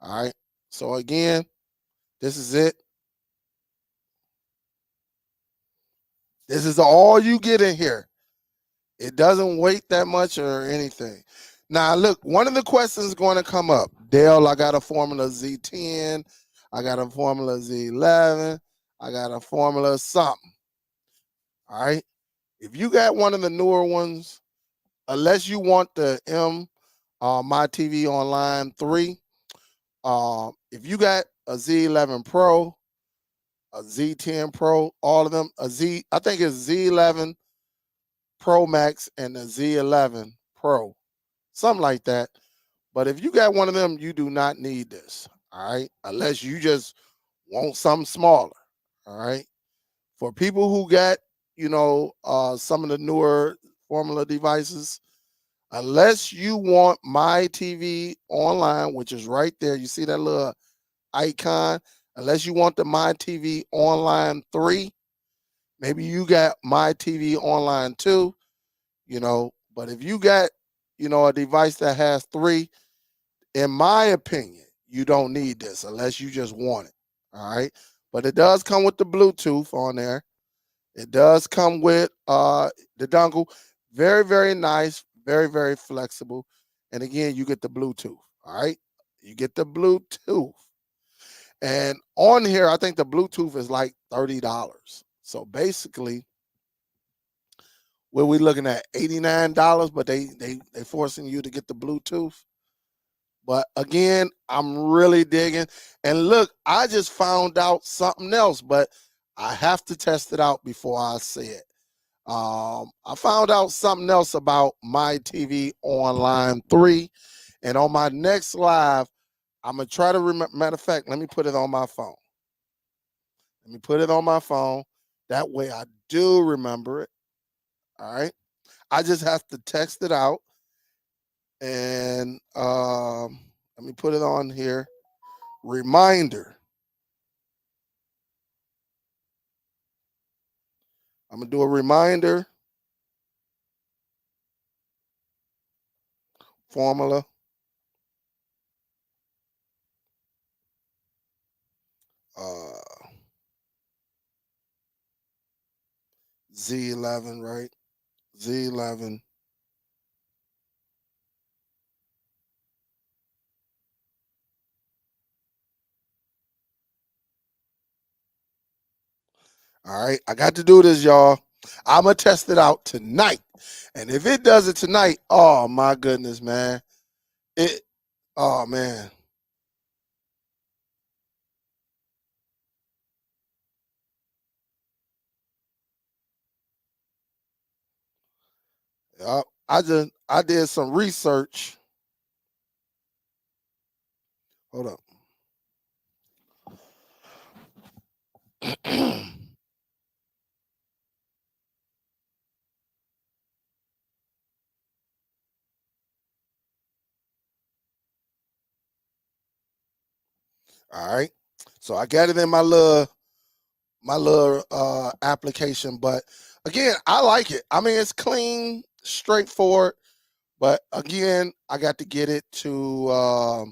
All right. So again, this is it. This is all you get in here. It doesn't weight that much or anything. Now, look, one of the questions is going to come up. Dale, I got a Formula Z10. I got a Formula Z11. I got a Formula something. All right. If you got one of the newer ones, unless you want the My TV Online 3, if you got a Z11 Pro, a Z10 Pro, all of them, I think it's Z11 Pro Max and a Z11 Pro, something like that. But if you got one of them, you do not need this. All right. Unless you just want something smaller. All right. For people who got, some of the newer Formula devices, unless you want My TV Online, which is right there, you see that little icon, unless you want the My TV Online 3, maybe you got My TV Online 2, but if you got, a device that has 3, in my opinion, you don't need this unless you just want it. All right. But it does come with the Bluetooth on there. It does come with the dongle. Very, very nice, very, very flexible. And again, you get the Bluetooth. All right. You get the Bluetooth. And on here, I think the Bluetooth is like $30. So basically, we're looking at $89, but they forcing you to get the Bluetooth. But again, I'm really digging. And look, I just found out something else, but I have to test it out before I say it. I found out something else about My TV Online 3. And on my next live, I'm going to try to remember. Matter of fact, let me put it on my phone. Let me put it on my phone. That way I do remember it. All right. I just have to text it out. And let me put it on here. Reminder. I'm going to do a reminder. Formula. Z11, right? Z11. All right. I got to do this, y'all. I'm going to test it out tonight. And if it does it tonight, oh my goodness, man. Oh man. I did some research. Hold up. All right. So I got it in my little application. But again, I like it. I mean, it's clean, straightforward. But again, I got to get it to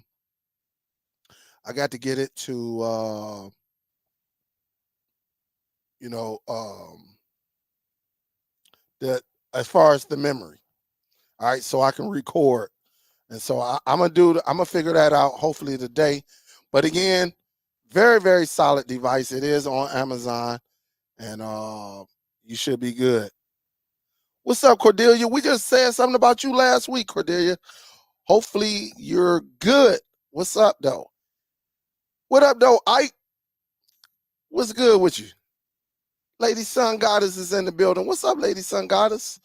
you know, the as far as the memory. All right, so I can record And so I'm gonna figure that out hopefully today. But again, very, very solid device. It is on Amazon, and you should be good. What's up, Cordelia? We just said something about you last week, Cordelia. Hopefully you're good. What's up, though? What up, though, Ike? What's good with you? Lady Sun Goddess is in the building. What's up, Lady Sun Goddess?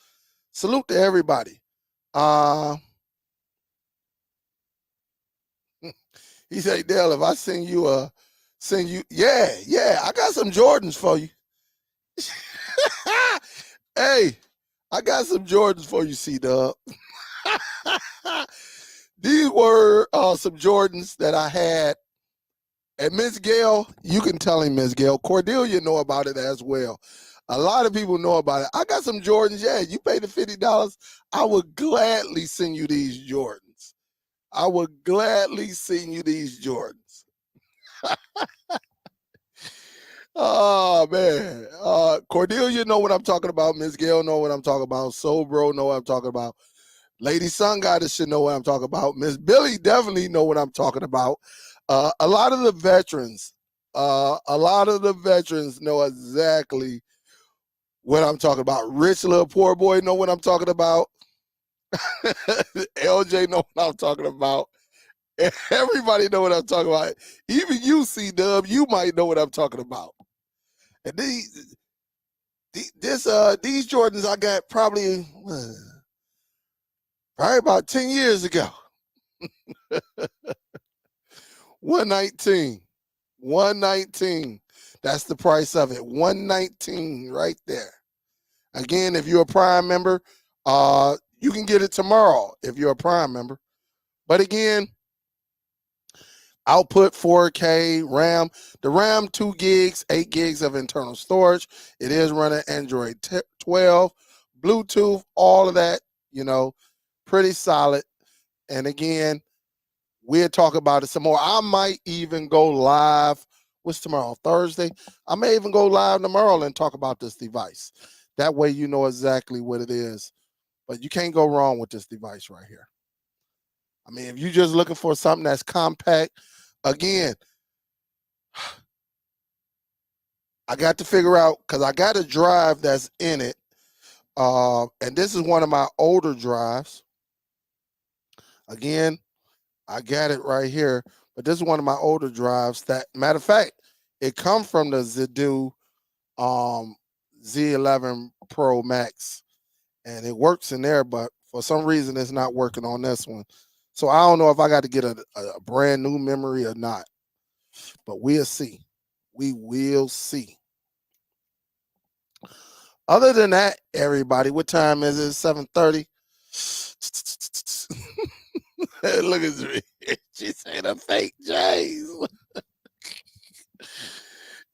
Salute to everybody. He said, Dale, if I send you, yeah, I got some Jordans for you. Hey, I got some Jordans for you, C-Dub. These were some Jordans that I had. And Miss Gail, you can tell him, Miss Gail. Cordelia know about it as well. A lot of people know about it. I got some Jordans. Yeah, you pay the $50. I would gladly send you these Jordans. I would gladly send you these Jordans. Oh, man. Cordelia know what I'm talking about. Miss Gail know what I'm talking about. Soul Bro know what I'm talking about. Lady Sun Goddess should know what I'm talking about. Miss Billy definitely know what I'm talking about. A lot of the veterans know exactly what I'm talking about. Rich little poor boy know what I'm talking about. LJ know what I'm talking about. Everybody know what I'm talking about. Even you, C-Dub, you might know what I'm talking about. And these Jordans I got probably about 10 years ago. 119. 119. That's the price of it. 119 right there. Again, if you're a Prime member, you can get it tomorrow if you're a Prime member. But again, output 4K, RAM. The RAM 2 gigs, 8 gigs of internal storage. It is running Android 12, Bluetooth, all of that, pretty solid. And again, we'll talk about it some more. I might even go live. What's tomorrow? Thursday? I may even go live tomorrow and talk about this device. That way you know exactly what it is. But you can't go wrong with this device right here. I mean, if you're just looking for something that's compact, again, I got to figure out, because I got a drive that's in it. And this is one of my older drives. Again, I got it right here. But this is one of my older drives that, matter of fact, it comes from the Zedu Z11 Pro Max. And it works in there, but for some reason it's not working on this one. So I don't know if I got to get a brand new memory or not. But we'll see. We will see. Other than that, everybody, what time is it? 7:30. Look at me. She said a fake J's.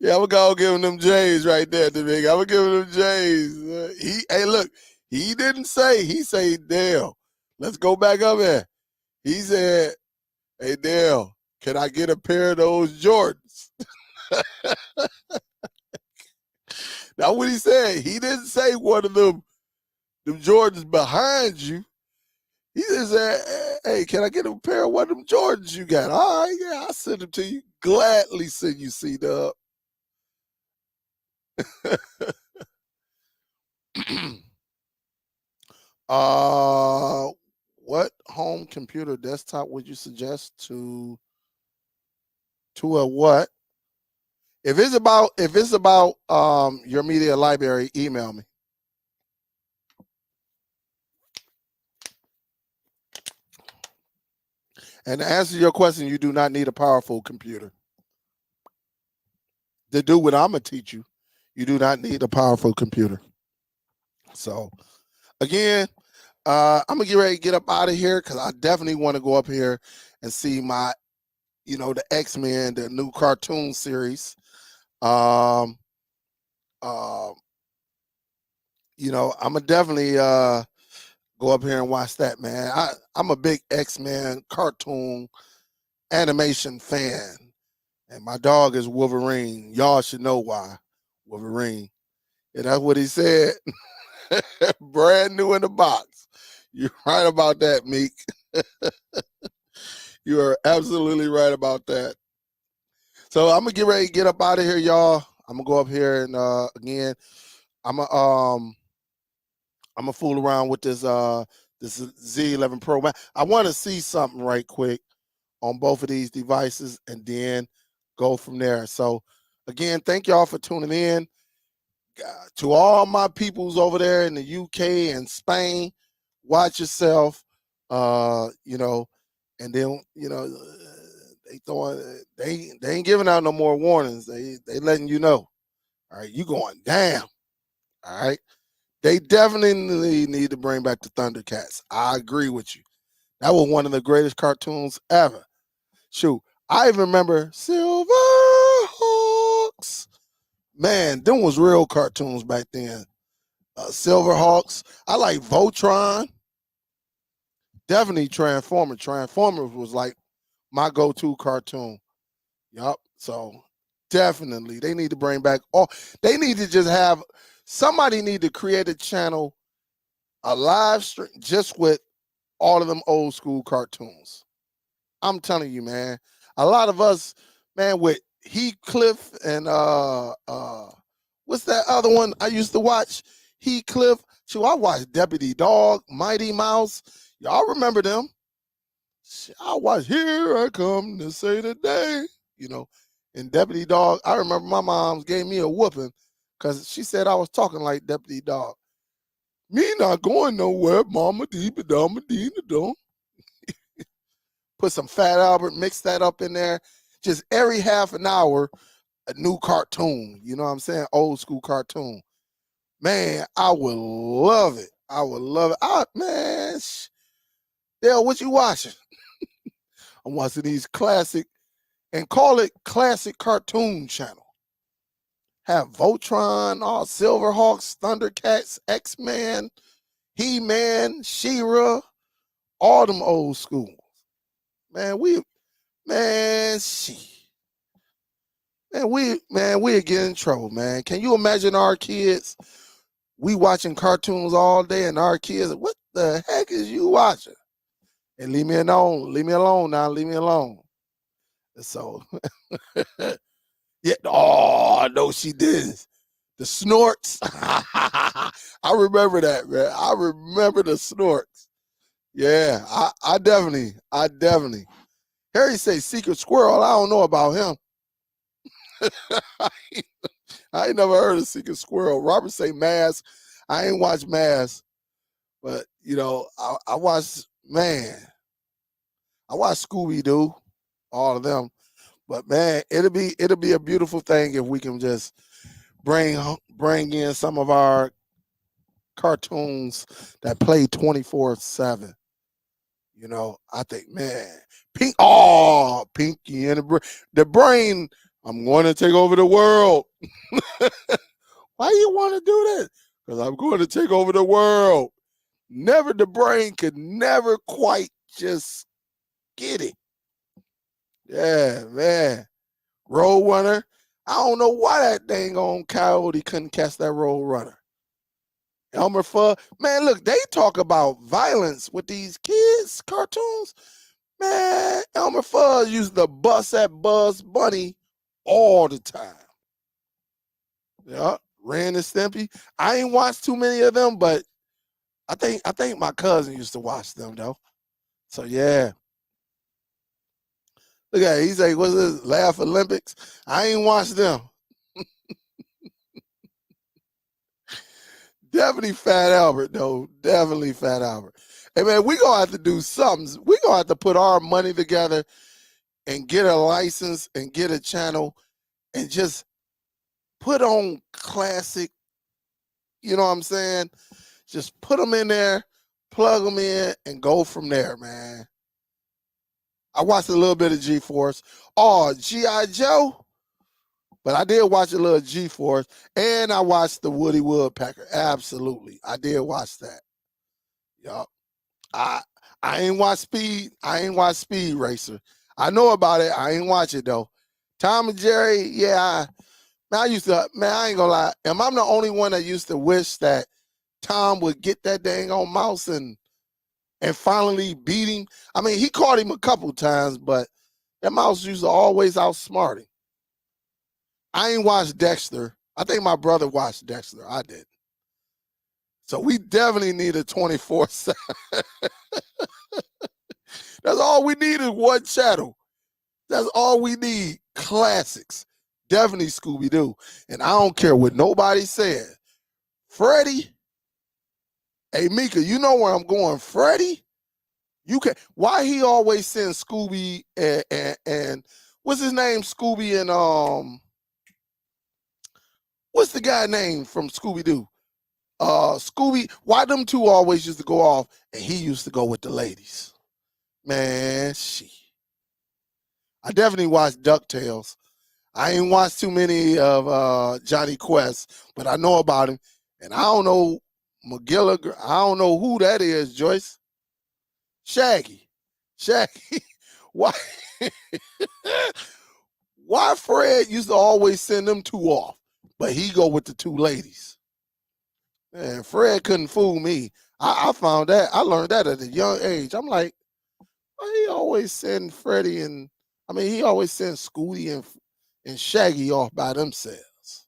Yeah, I'm gonna give him them J's right there, Dominic. I'm gonna give him them J's. Hey, look, he didn't say. He said, Dale, let's go back up here. He said, hey, Dale, can I get a pair of those Jordans? That's what he said. He didn't say one of them Jordans behind you. He just said, hey, can I get a pair of one of them Jordans you got? All right, yeah, I'll send them to you. Gladly send you, C-Dub. What home computer desktop would you suggest to a what? If it's about your media library, email me. And to answer your question, you do not need a powerful computer. To do what I'm going to teach you, you do not need a powerful computer. So, again, I'm going to get ready to get up out of here because I definitely want to go up here and see my, the X-Men, the new cartoon series. I'm going to definitely go up here and watch that, man. I'm a big X-Men cartoon animation fan. And my dog is Wolverine. Y'all should know why. Wolverine. And that's what he said. Brand new in the box. You're right about that, Meek. You are absolutely right about that. So I'm gonna get ready to get up out of here, y'all. I'm gonna go up here and again, I'm gonna fool around with this this Z11 Pro. I want to see something right quick on both of these devices and then go from there. So again, thank y'all for tuning in. To all my peoples over there in the UK and Spain, watch yourself. You know, and then they ain't giving out no more warnings. They letting you know. All right, you going down. All right. They definitely need to bring back the Thundercats. I agree with you. That was one of the greatest cartoons ever. Shoot, I even remember Silverhawks. Man, them was real cartoons back then. Silverhawks. I like Voltron. Definitely Transformers. Transformers was like my go-to cartoon. Yup. So definitely they need to bring back all. They need to just have somebody need to create a channel, a live stream just with all of them old school cartoons. I'm telling you, man. A lot of us, man, with Heathcliff and what's that other one I used to watch? Heathcliff. So I watched Deputy Dog, Mighty Mouse. Y'all remember them? I watched Here I Come to Say the Day. You know, and Deputy Dog. I remember my mom gave me a whooping because she said I was talking like Deputy Dog. Me not going nowhere, Mama Dee Dama Dee Dum. Put some Fat Albert, mix that up in there. Just every half an hour, a new cartoon. You know what I'm saying? Old school cartoon. Man, I would love it. I would love it. Man, Dale, what you watching? I'm watching these classic, and call it Classic Cartoon Channel. Have Voltron, all Silverhawks, Thundercats, X-Men, He-Man, She-Ra, all them old schools. Man, we'll get in trouble, man. Can you imagine our kids? We watching cartoons all day, and our kids, what the heck is you watching? And leave me alone. Leave me alone now. Leave me alone. So, yeah. Oh, no, she did. The snorts. I remember that, man. I remember the snorts. Yeah, I definitely. Harry say Secret Squirrel. I don't know about him. I ain't never heard of Secret Squirrel. Robert say Mask. I ain't watched Mask, but I watched I watched Scooby Doo, all of them. But man, it'll be a beautiful thing if we can just bring in some of our cartoons that play 24/7. I think, man, Pinky and the Brain. I'm going to take over the world. Why you want to do this? Because I'm going to take over the world. The Brain could never quite just get it. Yeah, man. Road Runner. I don't know why that dang on coyote couldn't catch that Road Runner. Elmer Fudd. Man, look, they talk about violence with these kids' cartoons. Man, Elmer Fudd used to bust at Bugs Bunny all the time. Yeah, Ren and Stimpy. I ain't watched too many of them, but I think my cousin used to watch them though. So yeah. Look at it. He's like, what's this? Laugh Olympics? I ain't watched them. Definitely Fat Albert, though. Definitely Fat Albert. Hey man, we gonna have to do something. We gonna have to put our money together and get a license and get a channel and just put on classic. You know what I'm saying? Just put them in there, plug them in, and go from there, man. I watched a little bit of G-Force. Oh, G.I. Joe. But I did watch a little G-Force, and I watched the Woody Woodpecker. Absolutely. I did watch that. Yup. I ain't watch Speed. I ain't watch Speed Racer. I know about it. I ain't watch it, though. Tom and Jerry, yeah. I ain't gonna lie. Am I the only one that used to wish that Tom would get that dang on mouse and and finally beat him. I mean, he caught him a couple times, but that mouse used to always outsmart him. I ain't watched Dexter. I think my brother watched Dexter. I didn't. So we definitely need a 24/7. That's all we need is one channel. That's all we need. Classics. Definitely Scooby-Doo. And I don't care what nobody said. Freddie. Hey, Mika, you know where I'm going. Freddie, you can. Why he always sends Scooby and what's his name? Scooby and what's the guy name from Scooby-Doo? Scooby. Why them two always used to go off and he used to go with the ladies? Man, shit. I definitely watched DuckTales. I ain't watched too many of Johnny Quest, but I know about him. And I don't know McGilligan. I don't know who that is, Joyce. Shaggy. Why? Why Fred used to always send them two off, but he go with the two ladies? Man, Fred couldn't fool me. I found that. I learned that at a young age. I'm like, why he always send Freddie and he always sends Scooty and Shaggy off by themselves.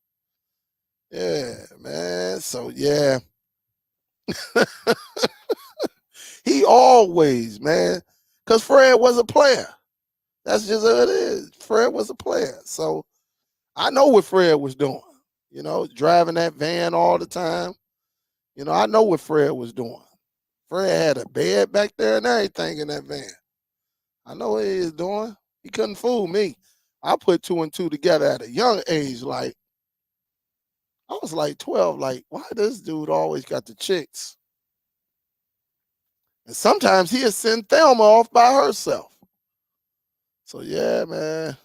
Yeah, man. So yeah. He always, man. Because Fred was a player. That's just how it is. Fred was a player. So I know what Fred was doing. You know, driving that van all the time. You know, I know what Fred was doing. Fred had a bed back there and everything in that van. I know what he is doing. He couldn't fool me. I put 2 and 2 together at a young age. Like, I was like 12. Like, why this dude always got the chicks? And sometimes he'd send Thelma off by herself. So, yeah, man.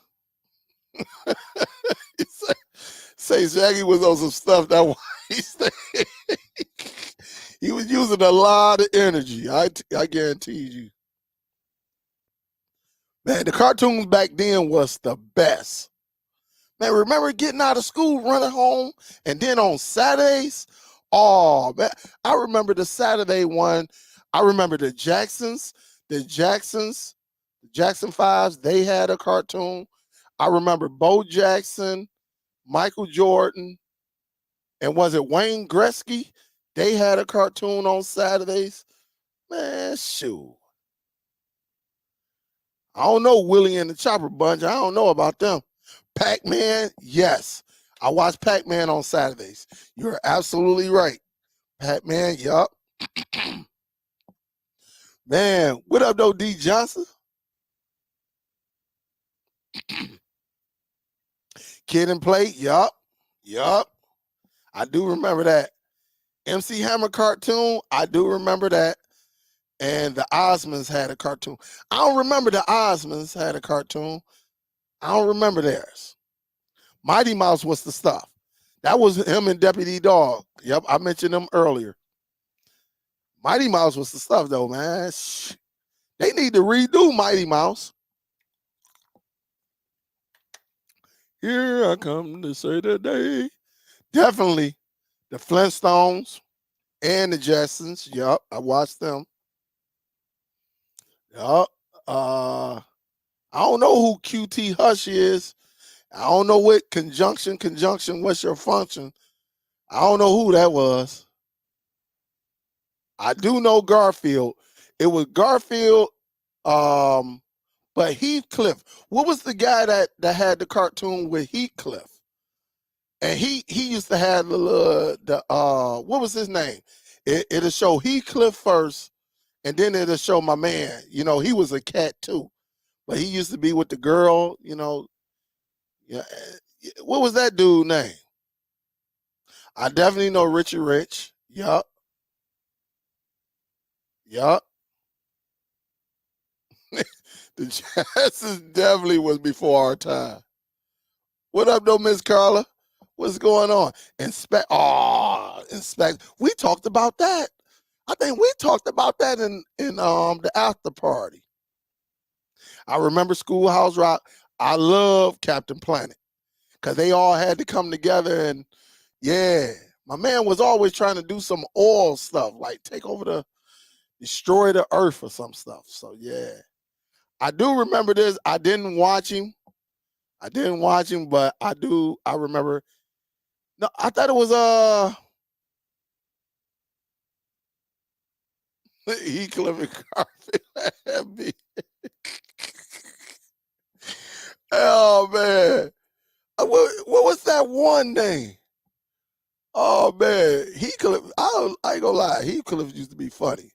Say Shaggy was on some stuff that he was using a lot of energy. I guarantee you. Man, the cartoons back then was the best. Man, remember getting out of school, running home, and then on Saturdays? Oh, man, I remember the Saturday one. I remember the Jackson 5s, they had a cartoon. I remember Bo Jackson, Michael Jordan, and was it Wayne Gretzky? They had a cartoon on Saturdays. Man, shoot. I don't know Willie and the Chopper Bunch. I don't know about them. Pac-Man, yes. I watch Pac-Man on Saturdays. You're absolutely right. Pac-Man, yup. Man, what up, though, D. Johnson? Kid and Play, yup. I do remember that. MC Hammer cartoon, I do remember that. And the Osmonds had a cartoon. I don't remember the Osmonds had a cartoon. I don't remember theirs. Mighty Mouse was the stuff. That was him and Deputy Dog. Yep, I mentioned them earlier. Mighty Mouse was the stuff, though, man. They need to redo Mighty Mouse. Here I come to say today. Definitely the Flintstones and the Jetsons. Yup, I watched them. Yup. I don't know who QT Hush is. I don't know what conjunction, what's your function? I don't know who that was. I do know Garfield. It was Garfield, but Heathcliff. What was the guy that had the cartoon with Heathcliff? And he used to have the what was his name? It'll show Heathcliff first, and then it'll show my man. You know, he was a cat too, but he used to be with the girl. You know, yeah. What was that dude name? I definitely know Richie Rich. Yup. The Jacksons definitely was before our time. What up, though, Miss Carla? What's going on? Inspect. We talked about that. I think we talked about that in the after party. I remember Schoolhouse Rock. I love Captain Planet because they all had to come together, and yeah, my man was always trying to do some oil stuff, like take over destroy the earth or some stuff. So yeah, I do remember this. I didn't watch him. But I remember. No, I thought it was Heathcliff and Garfield. Oh man. What was that one name? Oh man, Heathcliff. I ain't gonna lie, Heathcliff used to be funny.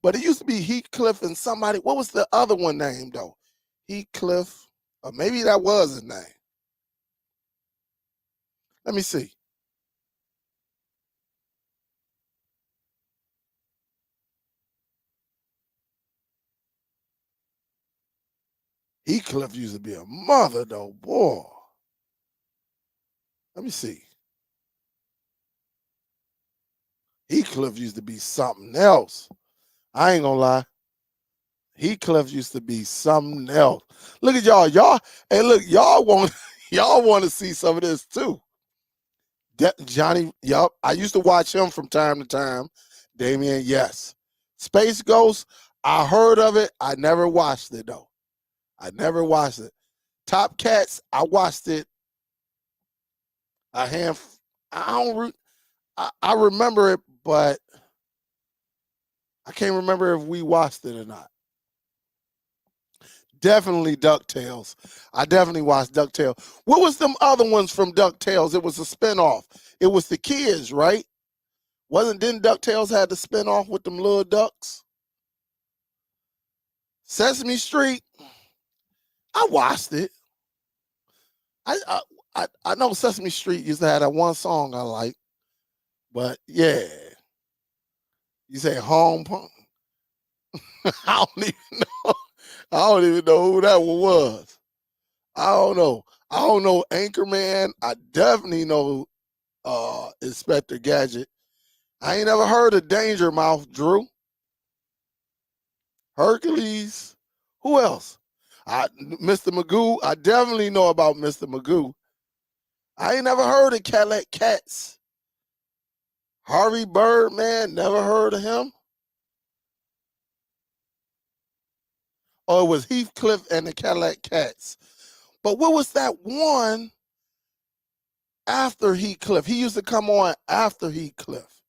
But it used to be Heathcliff and somebody. What was the other one name though? Heathcliff. Or maybe that was his name. Let me see. Heathcliff used to be a mother though, boy. Let me see. Heathcliff used to be something else. I ain't gonna lie. Heathcliff used to be something else. Look at y'all. Hey, look, y'all want to see some of this too. Johnny, yup. I used to watch him from time to time. Damien, yes. Space Ghost, I heard of it. I never watched it though. I never watched it. Top Cats, I watched it. I don't. I remember it, but I can't remember if we watched it or not. Definitely DuckTales. I definitely watched DuckTales. What was them other ones from DuckTales? It was a spinoff. It was the kids, right? Didn't DuckTales have the spinoff with them little ducks? Sesame Street. I watched it. I know Sesame Street used to have that one song I like, but yeah, you say home punk. I don't even know. I don't even know who that one was. I don't know. I don't know Anchorman. I definitely know Inspector Gadget. I ain't never heard of Danger Mouth, Drew. Hercules. Who else? Mr. Magoo. I definitely know about Mr. Magoo. I ain't never heard of Cadillac Cats. Harvey Birdman, never heard of him. Oh, it was Heathcliff and the Cadillac Cats. But what was that one after Heathcliff? He used to come on after Heathcliff.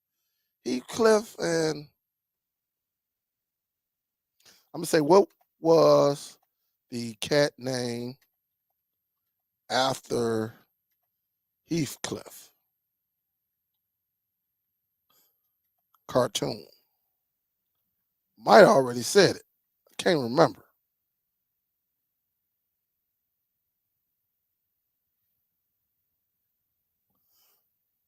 Heathcliff and I'm gonna say, what was the cat name after Heathcliff? Cartoon. Might already said it. I can't remember.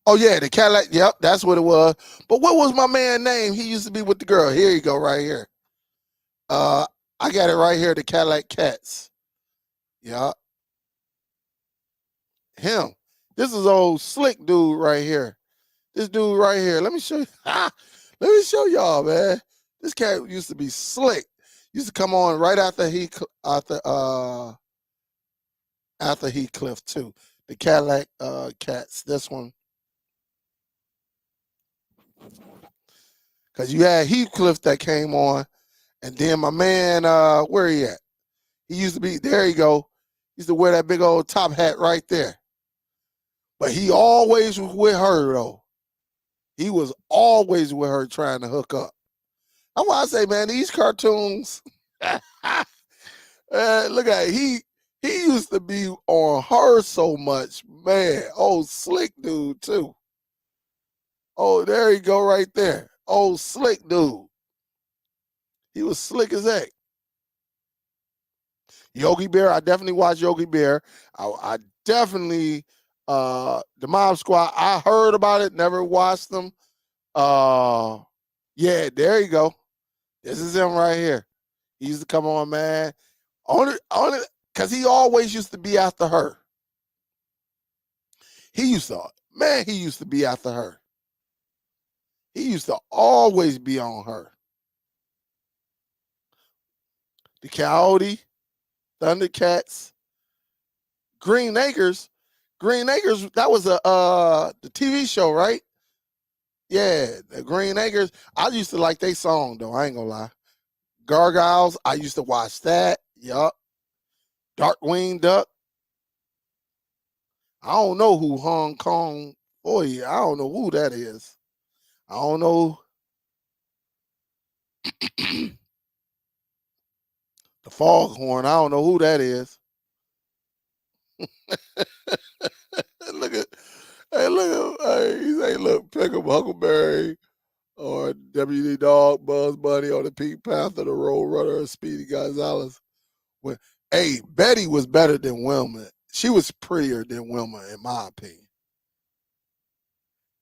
Oh yeah, the Cadillac. Yep, that's what it was. But what was my man name? He used to be with the girl. Here you go, right here. I got it right here. The Cadillac Cats. Yeah, him. This is old slick dude right here. This dude right here. Let me show you. Let me show y'all, man. This cat used to be slick. Used to come on right after after Heathcliff too. The Cadillac Cats. This one. Because you had Heathcliff that came on, and then my man, where he at? He used to be, there you go. He used to wear that big old top hat right there. But he always was with her, though. He was always with her trying to hook up. That's why I say, man, these cartoons, look at it. He used to be on her so much, man. Oh, slick dude, too. Oh, there you go right there. Oh, slick dude. He was slick as heck. Yogi Bear, I definitely watched Yogi Bear. I definitely the Mob Squad. I heard about it, never watched them. Yeah, there you go. This is him right here. He used to come on, man. Only because he always used to be after her. He used to be after her. He used to always be on her. The Coyote, Thundercats, Green Acres. Green Acres, that was the TV show, right? Yeah, the Green Acres. I used to like they song though. I ain't gonna lie. Gargoyles. I used to watch that. Yup. Darkwing Duck. I don't know who Hong Kong boy. I don't know who that is. I don't know. The Foghorn. I don't know who that is. Look at, hey, look at, hey, he say, look, pick up Huckleberry or WD Dog, Buzz Bunny, or the Pink Panther, the Road Runner, or Speedy Gonzalez. When, hey, Betty was better than Wilma. She was prettier than Wilma, in my opinion.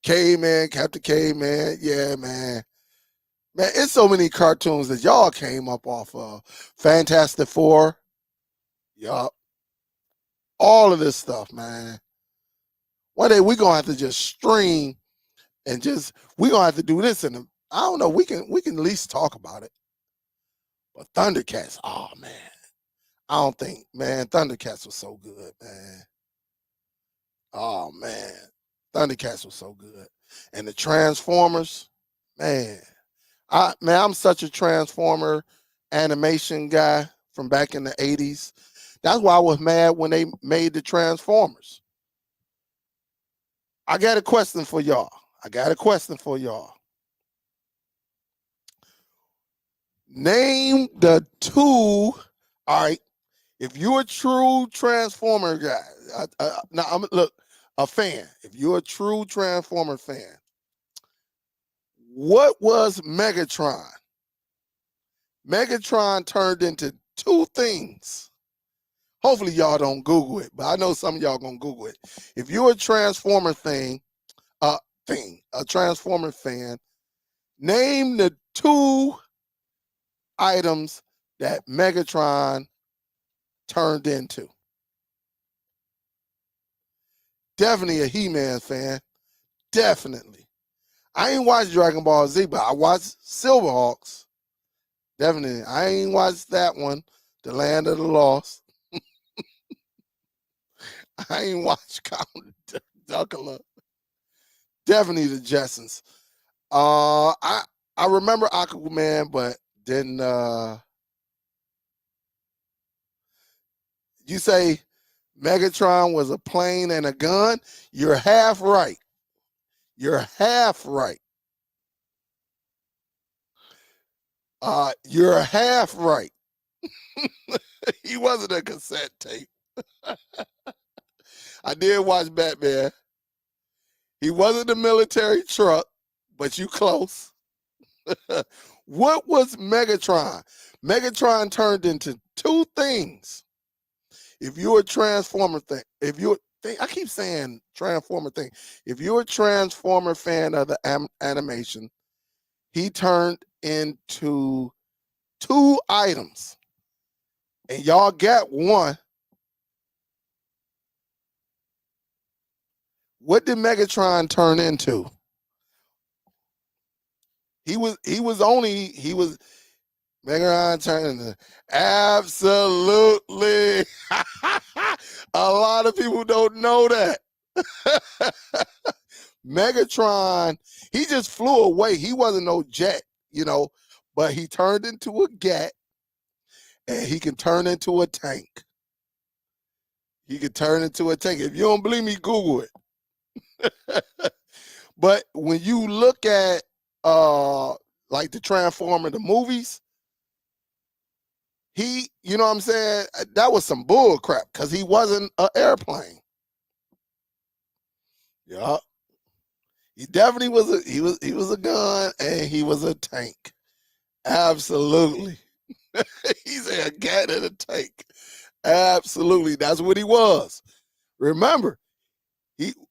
K-Man, Captain K-Man, yeah, man. Man, it's so many cartoons that y'all came up off of. Fantastic Four, yup. All of this stuff, man. One day we gonna have to just stream and just we gonna have to do this and I don't know. We can at least talk about it. But Thundercats, oh man, I don't think man Thundercats was so good, man. Oh man, Thundercats was so good, and the Transformers, man. I'm such a Transformer animation guy from back in the 80s. That's why I was mad when they made the Transformers. I got a question for y'all. Name the two. All right. If you're a true Transformer guy, now I'm look a fan. If you're a true Transformer fan, what was Megatron? Megatron turned into two things. Hopefully y'all don't Google it, but I know some of y'all gonna Google it. If you're a Transformer a Transformer fan, name the two items that Megatron turned into. Definitely a He-Man fan. Definitely. I ain't watched Dragon Ball Z, but I watched Silverhawks. Definitely. I ain't watched that one, The Land of the Lost. I ain't watched Count Duckula. Definitely the Jetsons. I remember Aquaman, but didn't you say Megatron was a plane and a gun? You're half right. You're half right. You're half right. He wasn't a cassette tape. I did watch Batman. He wasn't a military truck, but you close. What was Megatron? Megatron turned into two things. If you're a Transformer I keep saying Transformer thing. If you're a Transformer fan of the animation, he turned into two items, and y'all got one. What did Megatron turn into? He was Megatron turned into absolutely. A lot of people don't know that. Megatron, he just flew away. He wasn't no jet, but he turned into a gat, and he can turn into a tank. He could turn into a tank. If you don't believe me, Google it. But when you look at like the Transformer, the movies, you know what I'm saying? That was some bull crap because he wasn't an airplane. Yeah. He definitely he was a gun and he was a tank. Absolutely. He's a gat and a tank. Absolutely. That's what he was. Remember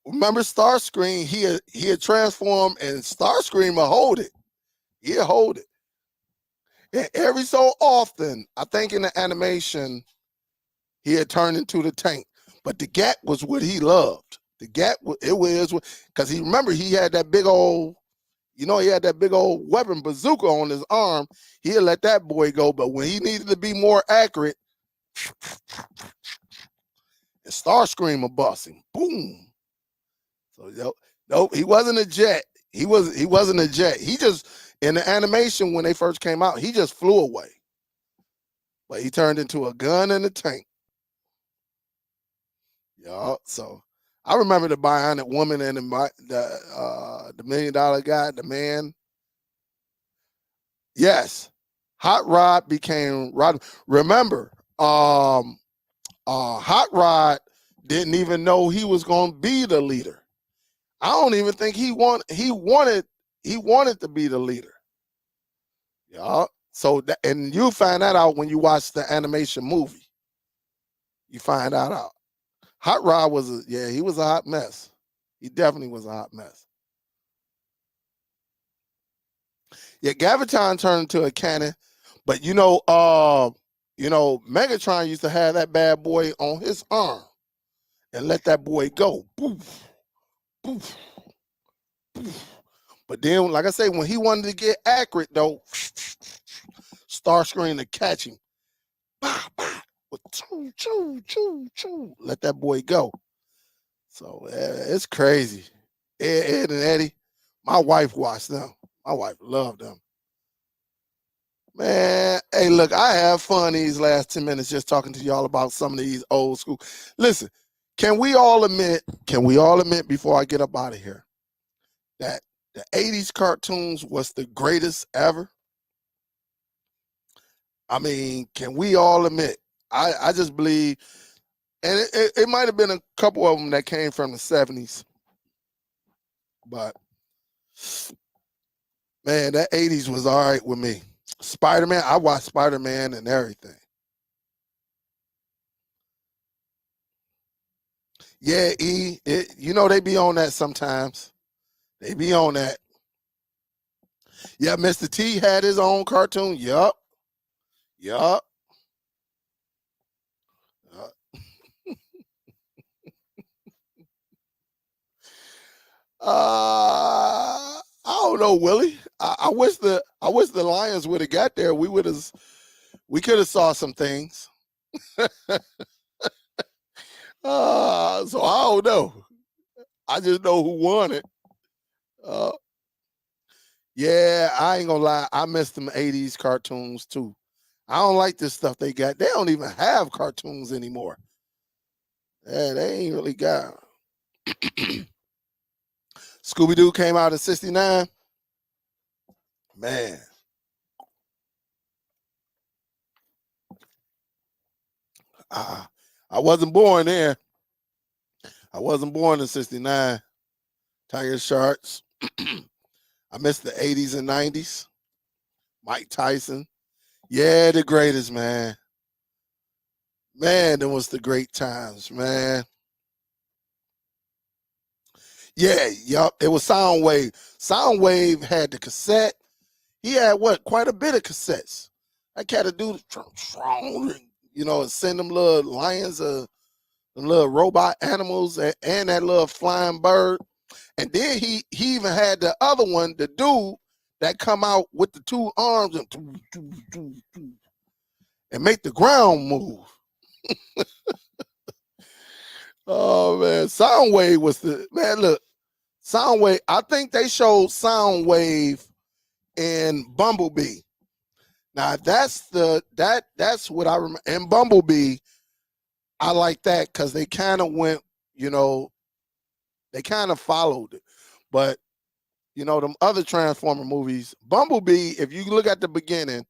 Starscream, he had transformed and Starscream will hold it. He'll hold it. And every so often, I think in the animation, he had turned into the tank. But the gat was what he loved. The gat, it was, because he had that big old, he had that big old weapon bazooka on his arm. He'd let that boy go. But when he needed to be more accurate, and Starscream will bust him. Boom. So, nope, he wasn't a jet. He wasn't a jet. He just, in the animation when they first came out, he just flew away. But he turned into a gun in a tank. Yeah. So I remember the Bionic Woman and the $1 million guy, the man. Yes. Hot Rod became Rod. Remember, Hot Rod didn't even know he was going to be the leader. I don't even think he wanted to be the leader. Yeah. So and you find that out when you watch the animation movie. You find that out. Hot Rod was he was a hot mess. He definitely was a hot mess. Yeah, Gaviton turned into a cannon, but Megatron used to have that bad boy on his arm and let that boy go. Poof, poof, poof. But then, like I say, when he wanted to get accurate, though, Starscream to catch him. Bah, bah, choo, choo, choo, choo. Let that boy go. So it's crazy. Ed and Eddie, my wife watched them. My wife loved them. Man, hey, look, I have fun these last 10 minutes just talking to y'all about some of these old school. Listen, can we all admit before I get up out of here that the 80s cartoons was the greatest ever? I mean, can we all admit? I just believe, and it might have been a couple of them that came from the 70s, but man, that 80s was all right with me. Spider-Man, I watched Spider-Man and everything. Yeah, they be on that sometimes. They be on that. Yeah, Mr. T had his own cartoon. Yup. Yup. I don't know, Willie. I wish the Lions would have got there. We could have saw some things. So I don't know. I just know who won it. Yeah, I ain't gonna lie. I miss them 80s cartoons too. I don't like this stuff they got. They don't even have cartoons anymore. Yeah, they ain't really got. Scooby-Doo came out in 69. Man. I wasn't born there. I wasn't born in 69. Tiger Sharks. I missed the 80s and 90s. Mike Tyson. Yeah, the greatest, man. Man, it was the great times, man. Yeah, yup. It was Soundwave. Soundwave had the cassette. He had quite a bit of cassettes. I got to do and send them little lions, them little robot animals, and that little flying bird. And then he even had the other one, the dude that come out with the two arms and make the ground move. Oh man, Soundwave was the man. Look, Soundwave. I think they showed Soundwave in Bumblebee. Now that's what I remember. In Bumblebee, I like that because they kind of went, they kind of followed it. But them other Transformer movies, Bumblebee, if you look at the beginning,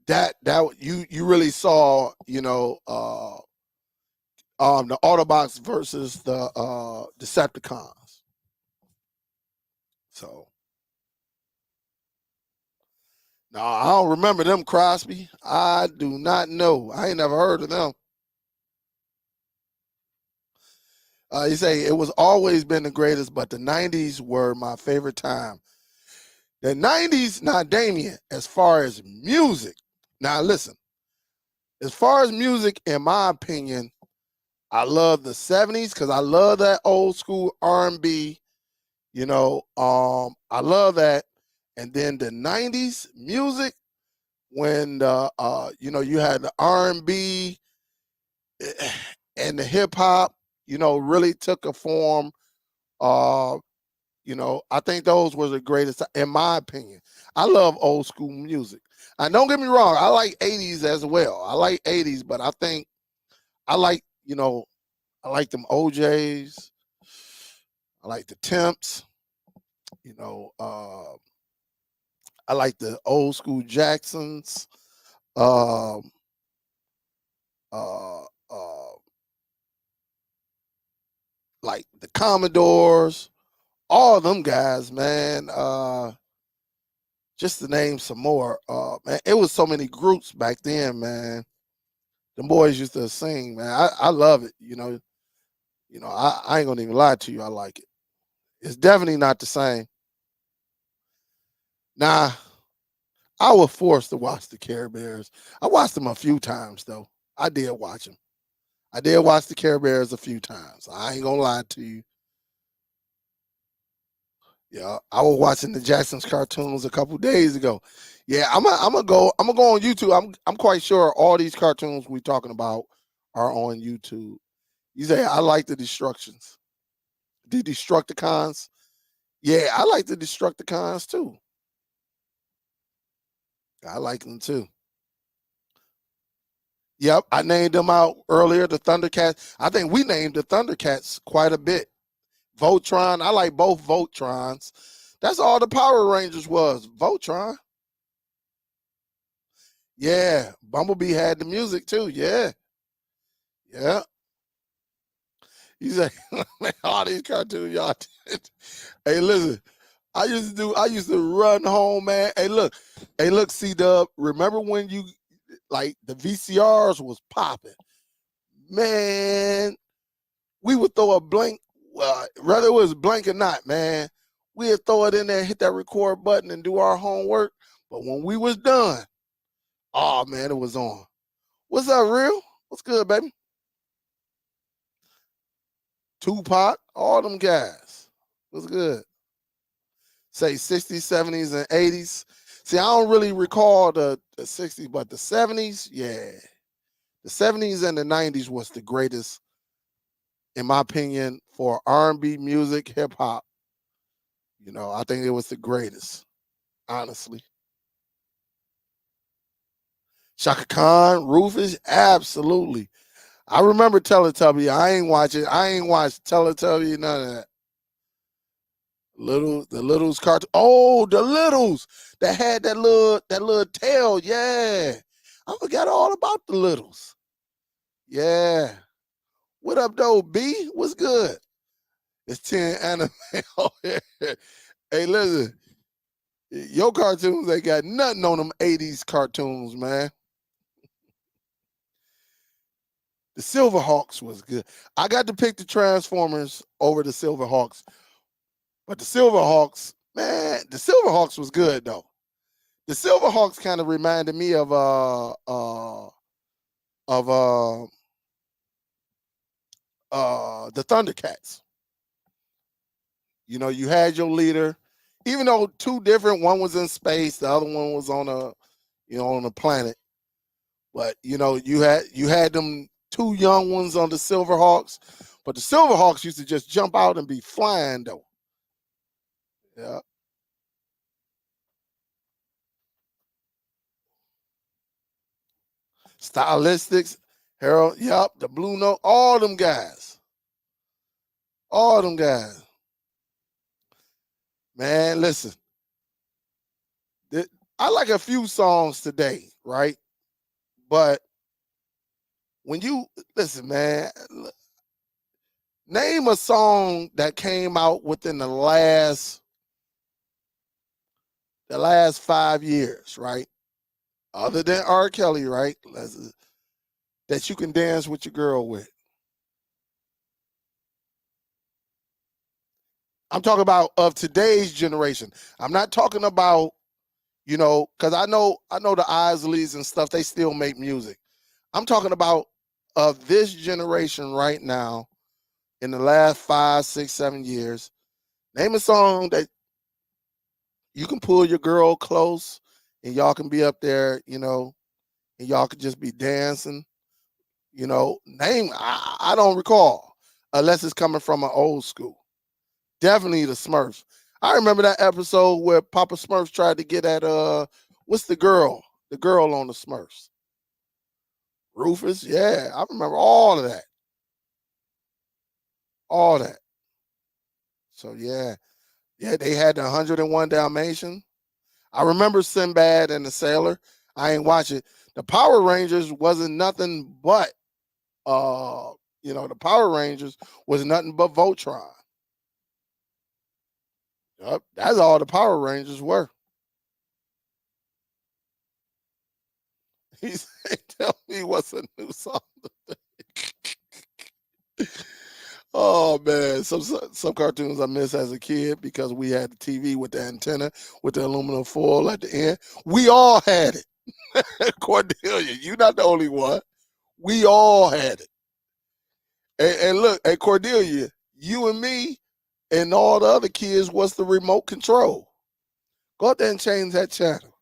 that you really saw, the Autobots versus the Decepticons. So no, I don't remember them, Crosby. I do not know. I ain't never heard of them. You say it was always been the greatest, but the 90s were my favorite time. The 90s, now Damien, as far as music. Now listen, as far as music, in my opinion, I love the 70s because I love that old school R&B. I love that. And then the 90s music, when you had the R&B and the hip hop, really took a form. You know, I think those were the greatest, in my opinion. I love old school music. And don't get me wrong, I like 80s as well. I like 80s, but I think I like, you know, I like them OJs. I like the Temps. You know, I like the old school Jacksons. Um, uh, uh, like the Commodores. All of them guys, man. Just to name some more. Man, it was so many groups back then, man. The boys used to sing, man. I love it. I ain't gonna even lie to you. I like it. It's definitely not the same. Nah, I was forced to watch the Care Bears. I watched them a few times though. I did watch them. I did watch the Care Bears a few times. I ain't gonna lie to you. Yeah, I was watching the Jackson's cartoons a couple days ago. Yeah, I'm gonna go on YouTube. I'm quite sure all these cartoons we talking about are on YouTube. You say I like the destructions, the Destructicons. Yeah, I like the Destructicons too. I like them too. Yep, I named them out earlier. The Thundercats. I think we named the Thundercats quite a bit. Voltron. I like both Voltrons. That's all the Power Rangers was. Voltron. Yeah, Bumblebee had the music too. Yeah, yeah. He's like, man, all these cartoons, y'all. Hey, listen, I used to run home, man. Hey, look, C Dub. Remember when you like the VCRs was popping? Man, we would throw a blank, whether it was blank or not, man. We'd throw it in there, hit that record button, and do our homework. But when we was done, oh man, it was on. What's up, real? What's good, baby? Tupac, all them guys. What's good? Say 60s, 70s, and 80s. See, I don't really recall the 60s, but the 70s, yeah. The 70s and the 90s was the greatest, in my opinion, for R&B music, hip hop. You know, I think it was the greatest, honestly. Shaka Khan, Rufus, absolutely. I remember Teletubby. I ain't watched Teletubby, none of that. The Littles cartoon. Oh, the Littles that had that little tail. Yeah, I forgot all about the Littles. Yeah. What up, though, B? What's good? It's 10 anime. Oh, yeah. Hey, listen, your cartoons ain't got nothing on them 80s cartoons, man. The Silverhawks was good. I got to pick the Transformers over the Silverhawks, but the Silverhawks, man, the Silverhawks was good though. The Silverhawks kind of reminded me of the Thundercats. You know, you had your leader, even though two different. One was in space, the other one was on a planet. But you had them two young ones on the Silverhawks, but the Silverhawks used to just jump out and be flying though. Yeah, stylistics, Harold. Yep, the Blue Note. All them guys. Man, listen, th- I like a few songs today, right? But when you listen, man, name a song that came out within the last 5 years, right? Other than R. Kelly, right? That you can dance with your girl with. I'm talking about of today's generation. I'm not talking about, because I know the Isleys and stuff, they still make music. I'm talking about of this generation right now, in the last 5, 6, 7 years. Name a song that you can pull your girl close and y'all can be up there, and y'all could just be dancing. Name I don't recall unless it's coming from an old school. Definitely the Smurfs. I remember that episode where Papa Smurf tried to get at what's the girl? The girl on the Smurfs. Rufus. Yeah, I remember all of that. All that. So yeah. Yeah, they had the 101 Dalmatian. I remember Sinbad and the Sailor. I ain't watch it. The Power Rangers wasn't nothing but the Power Rangers was nothing but Voltron. Yep, that's all the Power Rangers were. He said, "Tell me what's a new song." Oh man, some cartoons I miss as a kid because we had the TV with the antenna with the aluminum foil at the end. We all had it. Cordelia, you're not the only one. We all had it. And look, at Cordelia, you and me and all the other kids was the remote control. Go out there and change that channel.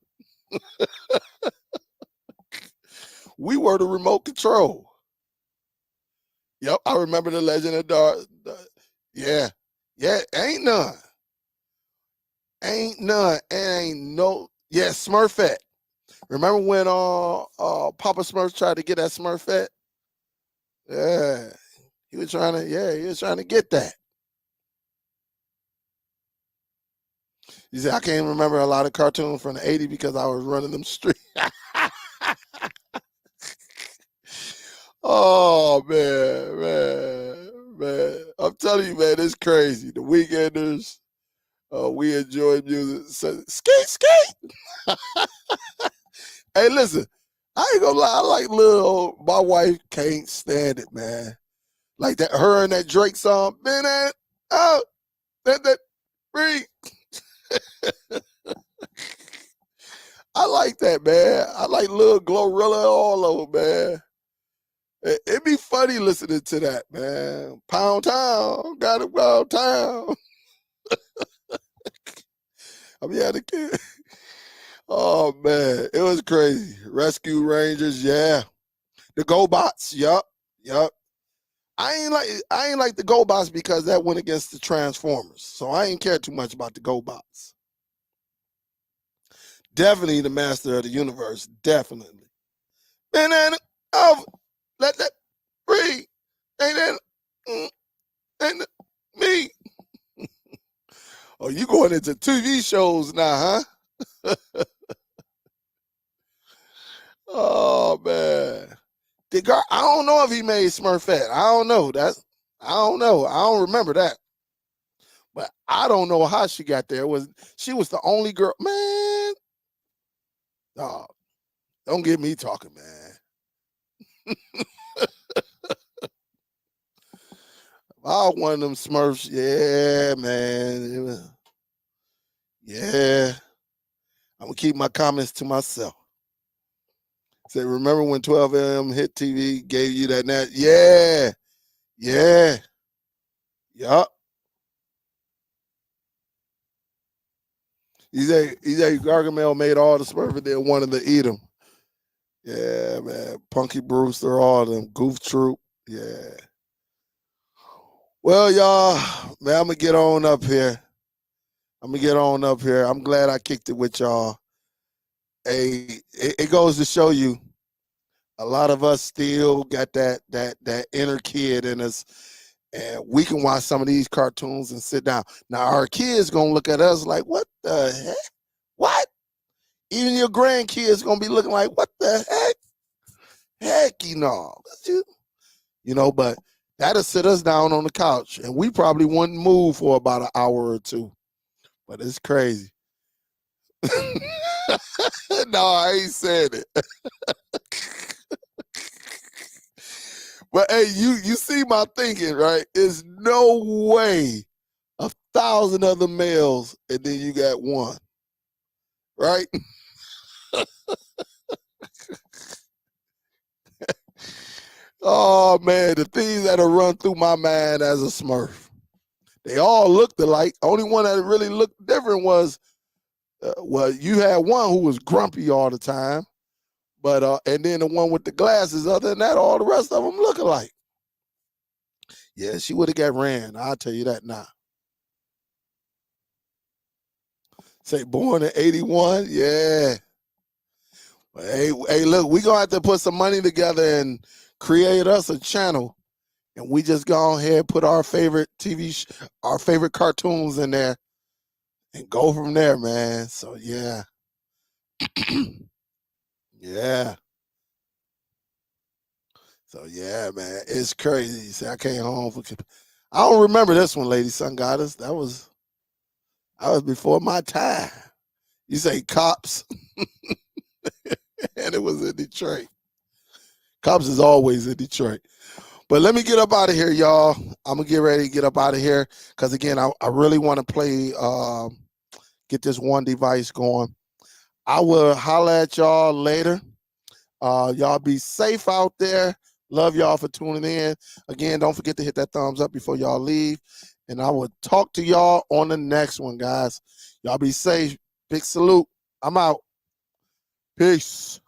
We were the remote control. Yep, I remember the Legend of Dark. Yeah, ain't none. Ain't none. Ain't no. Yeah, Smurfette. Remember when Papa Smurf tried to get that Smurfette? Yeah, he was trying to. Yeah, he was trying to get that. He said, I can't remember a lot of cartoons from the 80s because I was running them streets. Oh man. I'm telling you, man, it's crazy. The Weekenders, we enjoy music. So, skate. Hey, listen, I ain't gonna lie, I like my wife can't stand it, man. Like that, her and that Drake song, man, that free. I like that, man. I like Lil Glorilla all over, man. It'd be funny listening to that, man. Pound Town, got it, Pound Town. I mean, the kid. Oh man, it was crazy. Rescue Rangers, yeah. The GoBots, yup. I ain't like the GoBots because that went against the Transformers. So I ain't care too much about the GoBots. Definitely the Master of the Universe, definitely. And then let that free. And then and me. Oh, you going into TV shows now, huh? Oh man. I don't know if he made Smurfette. I don't know. I don't know. I don't remember that. But I don't know how she got there. She was the only girl, man? Oh, don't get me talking, man. I one of them Smurfs, yeah, man. Yeah. I'm gonna keep my comments to myself. Say, remember when 12 a.m. hit TV gave you that net? Yeah. Yup. He said Gargamel made all the Smurfs and then wanted to eat them. Yeah, man. Punky Brewster, all of them. Goof Troop. Yeah. Well, y'all, man, I'm gonna get on up here. I'm glad I kicked it with y'all. Hey, it goes to show you a lot of us still got that inner kid in us, and we can watch some of these cartoons and sit down. Now our kids gonna look at us like, what the heck? What? Even your grandkids gonna be looking like, what the heck? Heck, but that'll sit us down on the couch, and we probably wouldn't move for about an hour or two. But it's crazy. No, I ain't saying it. But hey, you see my thinking, right? There's no way 1,000 other males and then you got one, right? Oh man, the things that have run through my mind as a Smurf. They all looked alike. Only one that really looked different was, you had one who was grumpy all the time, but and then the one with the glasses. Other than that, all the rest of them look alike. Yeah, she would have got ran. I'll tell you that now. Say born in 81. Yeah. Hey, look, we gonna have to put some money together and create us a channel, and we just go ahead and put our favorite our favorite cartoons in there, and go from there, man. So yeah, yeah. So yeah, man, it's crazy. See, I came home for. I don't remember this one, Lady Sun Goddess. I was before my time. You say cops, and it was in Detroit. Cops is always in Detroit. But let me get up out of here, y'all. I'm gonna get ready to get up out of here because again, I really want to play, get this one device going. I will holler at y'all later. Y'all be safe out there. Love y'all for tuning in. Again, don't forget to hit that thumbs up before y'all leave. And I will talk to y'all on the next one, guys. Y'all be safe. Big salute. I'm out. Peace.